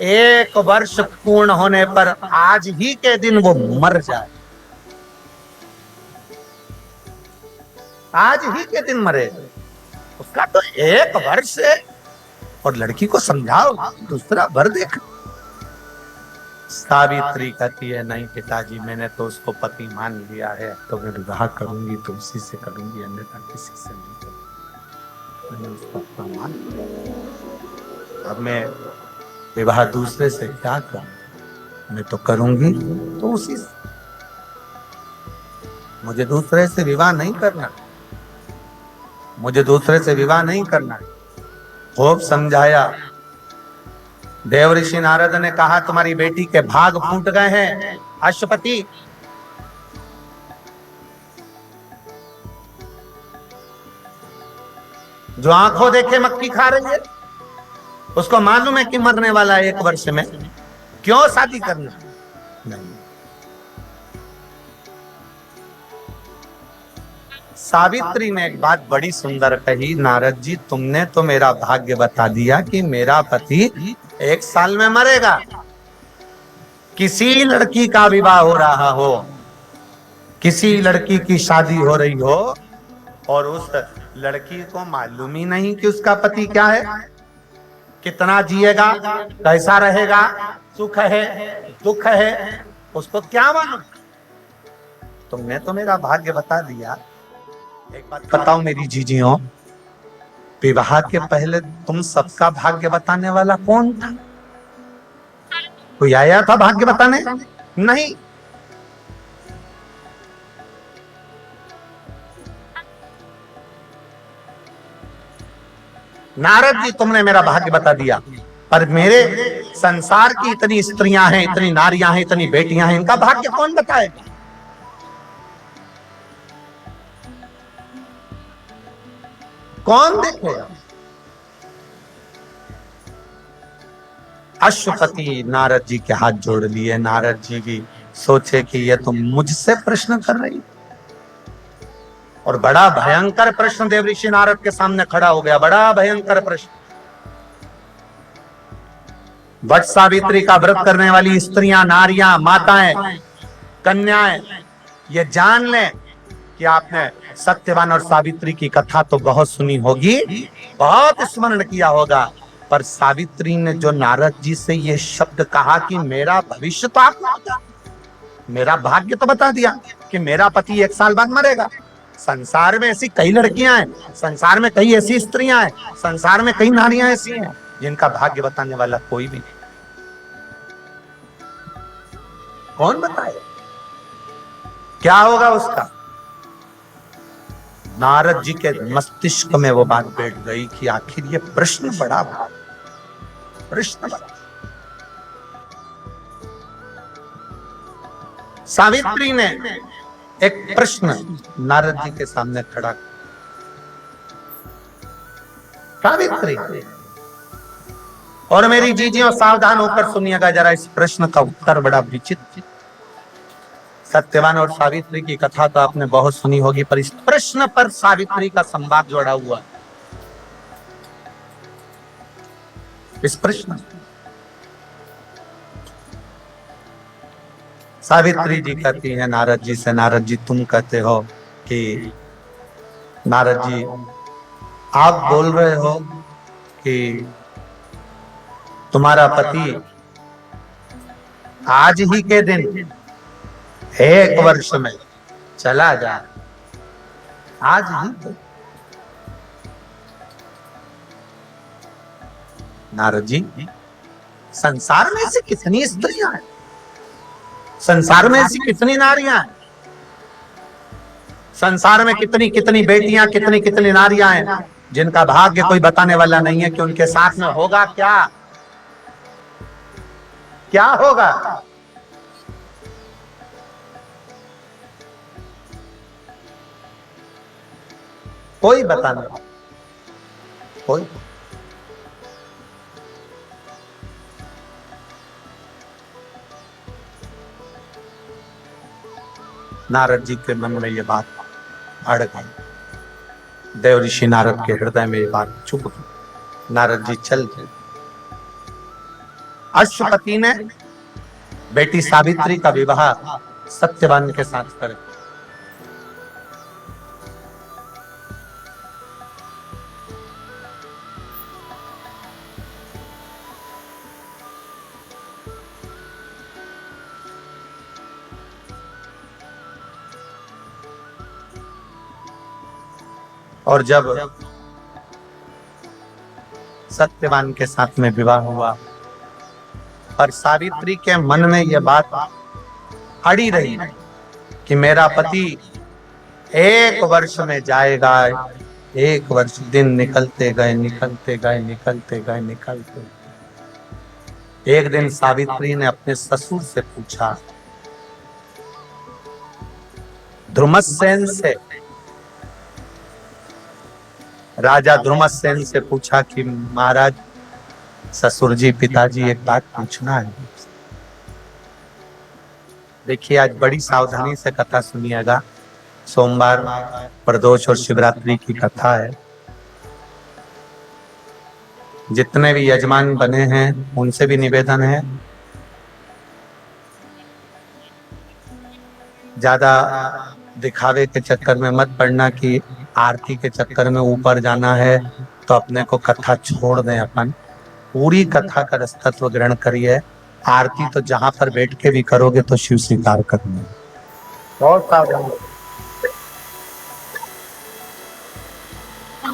1 वर्ष पूर्ण होने पर आज ही के दिन वो मर जाए, आज ही के दिन मरे। उसका तो 1 वर्ष है और लड़की को समझाओ, दूसरा वर देख। सावित्री कहती है नहीं पिताजी, मैंने तो उसको पति मान लिया है, तो मैं विवाह करूंगी तो उसी से करूंगी, अन्यथा किसी से नहीं करूंगी। मैंने उसको अपना मान लिया, अब मैं विवाह दूसरे से क्या करूं? मैं तो करूंगी तो उसी से, मुझे दूसरे से विवाह नहीं करना, मुझे दूसरे से विवाह नहीं करना। खूब समझाया। देव ऋषि नारद ने कहा तुम्हारी बेटी के भाग फूट गए हैं अश्वपति। जो आंखों देखे मक्खी खा रही है, उसको मालूम है कि मरने वाला है 1 वर्ष में, क्यों शादी करना? नहीं। सावित्री ने एक बात बड़ी सुंदर कही, नारद जी तुमने तो मेरा भाग्य बता दिया कि मेरा पति 1 साल में मरेगा। किसी लड़की का विवाह हो रहा हो, किसी लड़की की शादी हो रही हो और उस लड़की को मालूम ही नहीं कि उसका पति क्या है, कितना जिएगा, कैसा रहेगा, सुख है दुख है, उसको क्या मालूम? तुमने तो मेरा भाग्य बता दिया। एक बात बताओ मेरी जीजियों, विवाह के पहले तुम सबका भाग्य बताने वाला कौन था? कोई आया था भाग्य बताने? नहीं। नारद जी तुमने मेरा भाग्य बता दिया, पर मेरे संसार की इतनी स्त्रियां हैं, इतनी नारियां हैं, इतनी बेटियां हैं, इनका भाग्य कौन बताएगा? कौन देखेगा? अश्वपति नारद जी के हाथ जोड़ लिए। नारद जी भी सोचे कि ये तो मुझसे प्रश्न कर रही, और बड़ा भयंकर प्रश्न देव ऋषि नारद के सामने खड़ा हो गया, बड़ा भयंकर प्रश्न। वट सावित्री का व्रत करने वाली स्त्रियां, नारियां, माताएं, कन्याएं, ये जान लें कि आपने सत्यवान और सावित्री की कथा तो बहुत सुनी होगी, बहुत स्मरण किया होगा, पर सावित्री ने जो नारद जी से ये शब्द कहा कि मेरा भविष्य तो आपने बता, मेरा भाग्य तो बता दिया कि मेरा पति 1 साल बाद मरेगा। संसार में ऐसी कई लड़कियां हैं, संसार में कई ऐसी स्त्रियां हैं, संसार में कई नारियां ऐसी हैं जिनका भाग्य बताने वाला कोई भी नहीं। कौन बताए क्या होगा उसका? नारद जी के मस्तिष्क में वो बात बैठ गई कि आखिर ये प्रश्न बड़ा प्रश्न बड़ा। सावित्री ने एक प्रश्न नारद जी के सामने खड़ा। सावित्री, और मेरी जीजियों सावधान होकर सुनिएगा जरा, इस प्रश्न का उत्तर बड़ा विचित्र। सत्यवान और सावित्री की कथा तो आपने बहुत सुनी होगी, पर इस प्रश्न पर सावित्री का संवाद जोड़ा हुआ। इस प्रश्न सावित्री जी कहती है नारद जी से, नारद जी तुम कहते हो कि, नारद जी आप बोल रहे हो कि तुम्हारा पति आज ही के दिन 1 वर्ष में चला जाए, आज ही तो। नारद जी संसार में ऐसी कितनी स्त्रियां हैं, संसार में ऐसी कितनी नारियां हैं, संसार में कितनी कितनी बेटियां, कितनी कितनी नारियां हैं जिनका भाग्य कोई बताने वाला नहीं है कि उनके साथ में होगा क्या, क्या होगा। कोई बताने वाला, कोई। नारद जी के मन में ये बात अड़ गई। देव ऋषि नारद के हृदय में ये बात चुप गई। नारद जी चल गए। अश्वपति ने बेटी सावित्री का विवाह सत्यवान के साथ कर दिया। और जब सत्यवान के साथ में विवाह हुआ, पर सावित्री के मन में यह बात अड़ी रही कि मेरा पति 1 वर्ष में जाएगा। 1 वर्ष दिन निकलते गए, निकलते गए, निकलते गए, निकलते गए। एक दिन सावित्री ने अपने ससुर से पूछा, ध्रुमसेन से, राजा ध्रुमसेन से पूछा कि महाराज, ससुर जी, पिताजी, एक बात पूछना है। देखिए, आज बड़ी सावधानी से कथा सुनिएगा। सोमवार, प्रदोष और शिवरात्रि की कथा है। जितने भी यजमान बने हैं उनसे भी निवेदन है, ज्यादा दिखावे के चक्कर में मत पड़ना कि आरती के चक्कर में ऊपर जाना है तो अपने को कथा छोड़ दें। अपन पूरी कथा का रसतत्व ग्रहण करिए। आरती तो जहां पर बैठ के भी करोगे तो शिव स्वीकार करना। बहुत सावधान,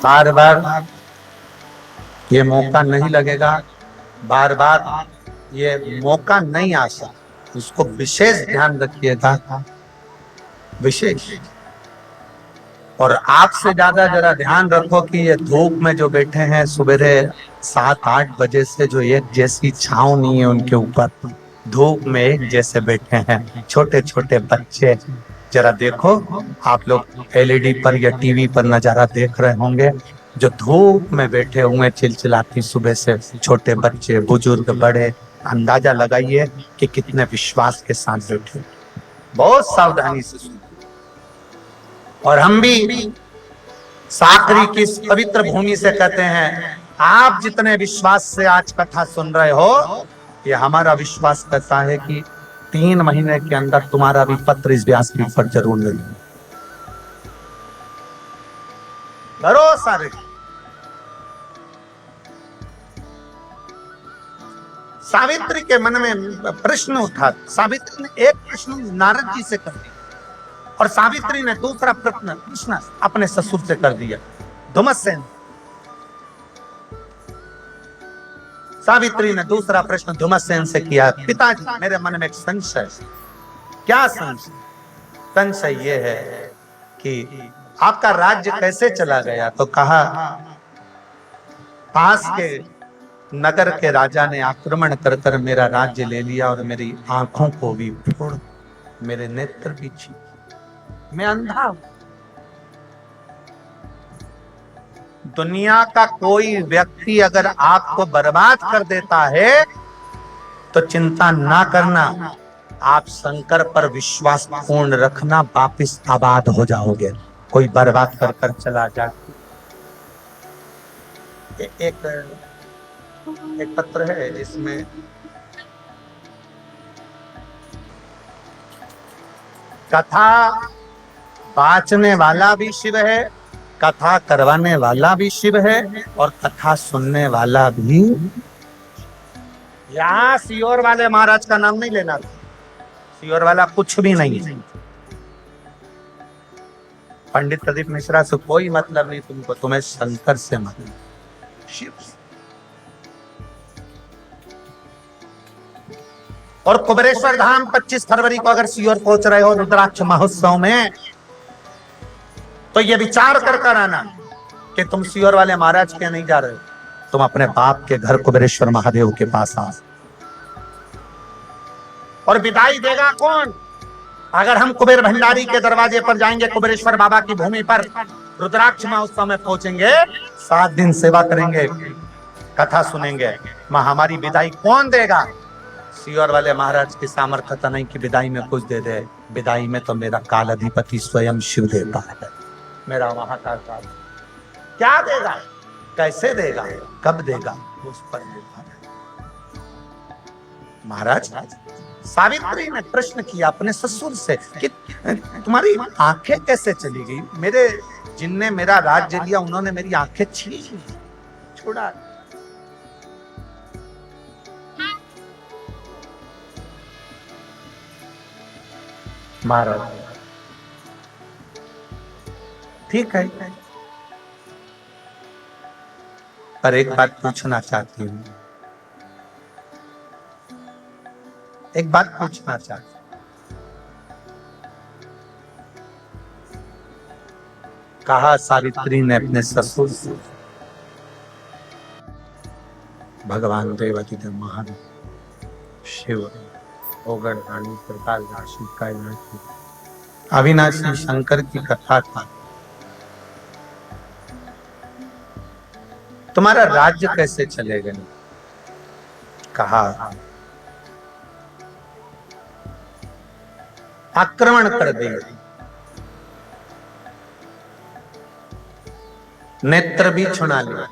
बार बार ये मौका नहीं लगेगा, बार बार ये मौका नहीं आ सकता। इसको विशेष ध्यान रखिएगा, विशेष। और आपसे ज्यादा जरा ध्यान रखो कि ये धूप में जो बैठे हैं सुबेरे 7-8 बजे से, जो एक जैसी छांव नहीं है उनके ऊपर, धूप में एक जैसे बैठे हैं छोटे छोटे बच्चे। जरा देखो, आप लोग एलईडी पर या टीवी पर नजारा देख रहे होंगे, जो धूप में बैठे हुए चिलचिलाती सुबह से छोटे बच्चे, बुजुर्ग, बड़े। अंदाजा लगाइए कि कितने विश्वास के साथ बैठे। बहुत सावधानी से सुनिए। और हम भी साकरी की इस पवित्र भूमि से कहते हैं, आप जितने विश्वास से आज कथा सुन रहे हो, ये हमारा विश्वास कहता है कि 3 महीने के अंदर तुम्हारा भी पत्र इस व्यासपीठ पर जरूर मिलेगा। भरोसा रखिए। सावित्री के मन में प्रश्न उठा। सावित्री ने एक प्रश्न नारद जी से कर दिया और सावित्री ने दूसरा प्रश्न अपने ससुर से कर दिया, धुमसेन। सावित्री ने दूसरा प्रश्न धुमसेन से किया, पिताजी, मेरे मन में एक संशय। क्या संशय? संशय ये है कि आपका राज्य कैसे चला गया? तो कहा, पास के नगर के राजा ने आक्रमण कर कर मेरा राज्य ले लिया और मेरी आंखों को भी फोड़, मेरे नेत्र भी छीन, मैं अंधा हूं। दुनिया का कोई व्यक्ति अगर आपको बर्बाद कर देता है तो चिंता ना करना, आप शंकर पर विश्वास पूर्ण रखना, वापिस आबाद हो जाओगे। कोई बर्बाद कर कर चला जाए। एक पत्र है जिसमें कथा बांचने वाला भी शिव है, कथा करवाने वाला भी शिव है, और कथा सुनने वाला भी। यहाँ सियोर वाले महाराज का नाम नहीं लेना। सियोर वाला कुछ भी नहीं है। पंडित प्रदीप मिश्रा से कोई मतलब नहीं तुमको, तुम्हें शंकर से मतलब, शिव। और कुबेरेश्वर धाम 25 फरवरी को अगर सियोर पहुंच रहे हो रुद्राक्ष महोत्सव में, तो ये विचार कर कर आना कि तुम सियोर वाले महाराज के नहीं जा रहे हो, तुम अपने बाप के घर कुबेरेश्वर महादेव के पास आ। और विदाई देगा कौन? अगर हम कुबेर भंडारी के दरवाजे पर जाएंगे, कुबेरेश्वर बाबा की भूमि पर रुद्राक्ष महोत्सव में पहुंचेंगे, 7 दिन सेवा करेंगे, कथा सुनेंगे, हमारी विदाई कौन देगा? सियोर वाले महाराज की सामर्थ्यता नहीं कि विदाई में कुछ दे दे। विदाई में तो मेरा काल अधिपति स्वयं शिव देता है, मेरा महाकाल काल क्या देगा, कैसे देगा, कब देगा, उस पर निर्भर है। महाराज सावित्री ने प्रश्न किया अपने ससुर से कि तुम्हारी आंखें कैसे चली गई, मेरे जिनने मेरा राज्य लिया उन्होंने मेरी आंखें छीन ली, छोड़ा। महाराज ठीक है, पर एक बात पूछना चाहती हूँ, एक बात पूछना चाहती हूँ। कहा सावित्री ने अपने ससुर से, भगवान देवादिदेव महादेव शिव ओगड़ रानी कृपाल राशि कैलाशी अविनाशी शंकर की कथा था। तुम्हारा राज्य कैसे चलेगा? कहा आक्रमण कर दिया, नेत्र भी छुड़ा लिया,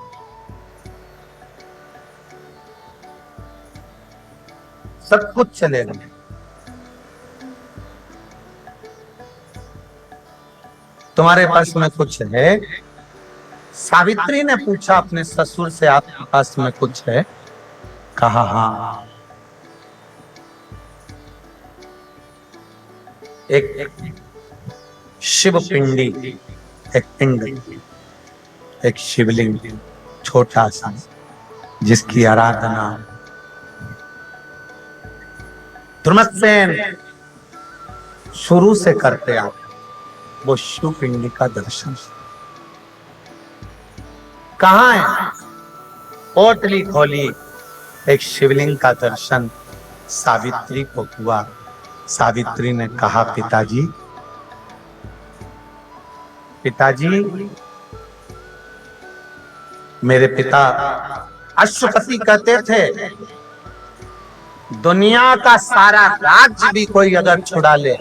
सब कुछ चलेगा। तुम्हारे पास में कुछ है? सावित्री ने पूछा अपने ससुर से, आपके पास में कुछ है? कहा हाँ, एक शिव पिंडी, एक पिंड, एक शिवलिंग छोटा सा, जिसकी आराधना धर्मसेन शुरू से करते आप, वो शिव पिंडी का दर्शन कहाँ है? पोटली खोली, एक शिवलिंग का दर्शन सावित्री को हुआ। सावित्री ने कहा पिताजी, पिताजी, मेरे पिता अश्वपति कहते थे दुनिया का सारा राज्य भी कोई अगर छुड़ा ले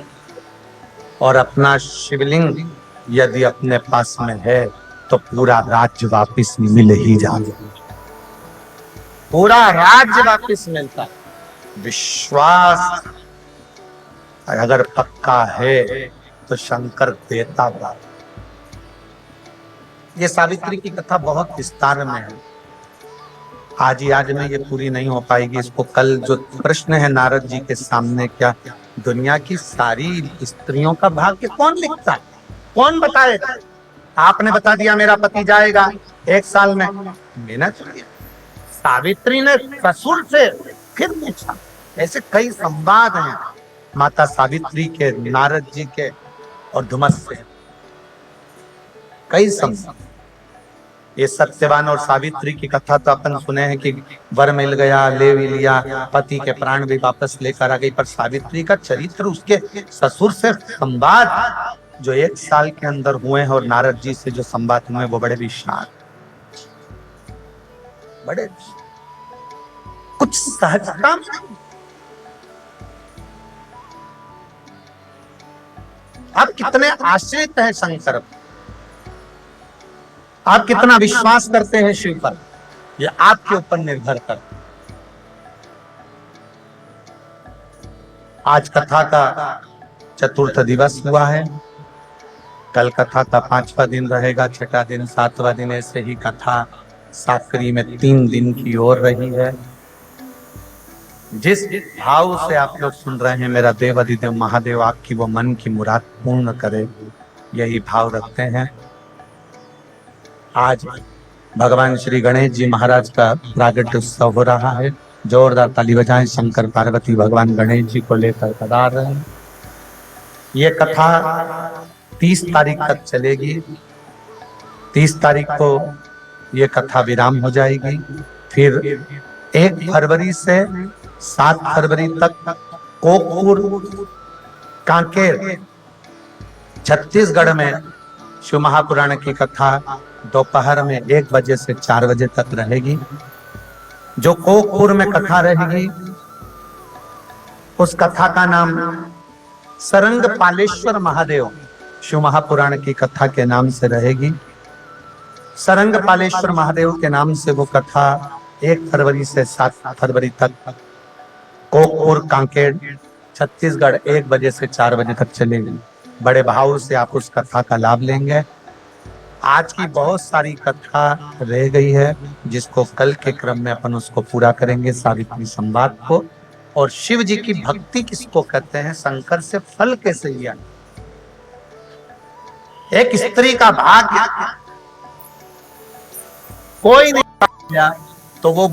और अपना शिवलिंग यदि अपने पास में है तो पूरा राज्य वापस मिल ही जाता, पूरा राज्य वापस मिलता। विश्वास अगर पक्का है तो शंकर देता था। ये सावित्री की कथा बहुत विस्तार में है, आज ही आज में ये पूरी नहीं हो पाएगी। इसको कल जो प्रश्न है नारद जी के सामने, क्या दुनिया की सारी स्त्रियों का भाग्य कौन लिखता है, कौन बताए? आपने बता दिया मेरा पति जाएगा 1 साल में, मैंने सावित्री ने ससुर से फिर पूछा। ऐसे कई संवाद हैं माता सावित्री के, नारद जी के और धुमस से, कई संवाद। ये सत्यवान और सावित्री की कथा तो अपन सुने हैं कि वर मिल गया, ले भी लिया, पति के प्राण भी वापस लेकर आ गई, पर सावित्री का चरित्र, उसके ससुर से संवाद जो 1 साल के अंदर हुए हैं और नारद जी से जो संवाद हुए वो बड़े विशाल, बड़े कुछ सहजता में। आप कितने आश्रित हैं शंकर, आप कितना विश्वास करते हैं शिव पर, ये आपके ऊपर निर्भर करता। आज कथा का चतुर्थ दिवस हुआ है, कल कथा का 5वां दिन रहेगा, 6वां दिन, 7वां दिन, ऐसे ही कथा साकरी में 3 दिन की ओर रही है। जिस भाव से आप लोग सुन रहे हैं, मेरा देव अधिदेव महादेव आपकी वो मन की मुराद पूर्ण करे, यही भाव रखते हैं। आज भगवान श्री गणेश जी महाराज का प्रागट्य उत्सव हो रहा है, जोरदार ताली बजाएं, शंकर पार्वती भगवान गणेश जी को लेकर कदार रहे हैं। ये कथा 30 तारीख तक चलेगी, 30 तारीख को ये कथा विराम हो जाएगी, फिर 1 फरवरी से 7 फरवरी तक कोकपुर कांकेर छत्तीसगढ़ में शिव महापुराण की कथा दोपहर में 1 बजे से 4 बजे तक रहेगी। जो कोकपुर में कथा रहेगी उस कथा का नाम सरंग पालेश्वर महादेव शिव महापुराण की कथा के नाम से रहेगी। सरंग पालेश्वर महादेव के नाम से वो कथा 1 फरवरी से 7 फरवरी तक कोकपुर कांकेर छत्तीसगढ़ 1 बजे से 4 बजे तक चलेगी। बड़े भाव से आप उस कथा का लाभ लेंगे। आज की बहुत सारी कथा रह गई है जिसको कल के क्रम में अपन उसको पूरा करेंगे, सावित्री संवाद को। और शिव जी की भक्ति किसको कहते हैं, शंकर से फल कैसे लिया। एक स्त्री का भाग्य कोई नहीं पाया तो वो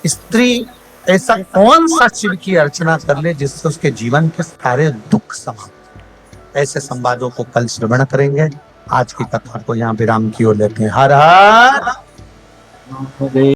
स्त्री ऐसा कौन सा शिव की अर्चना कर ले जिससे उसके जीवन के सारे दुख समाप्त। ऐसे संवादों को कल श्रवण करेंगे। आज की कथा को यहाँ विराम की ओर लेते हैं। हर हर हरे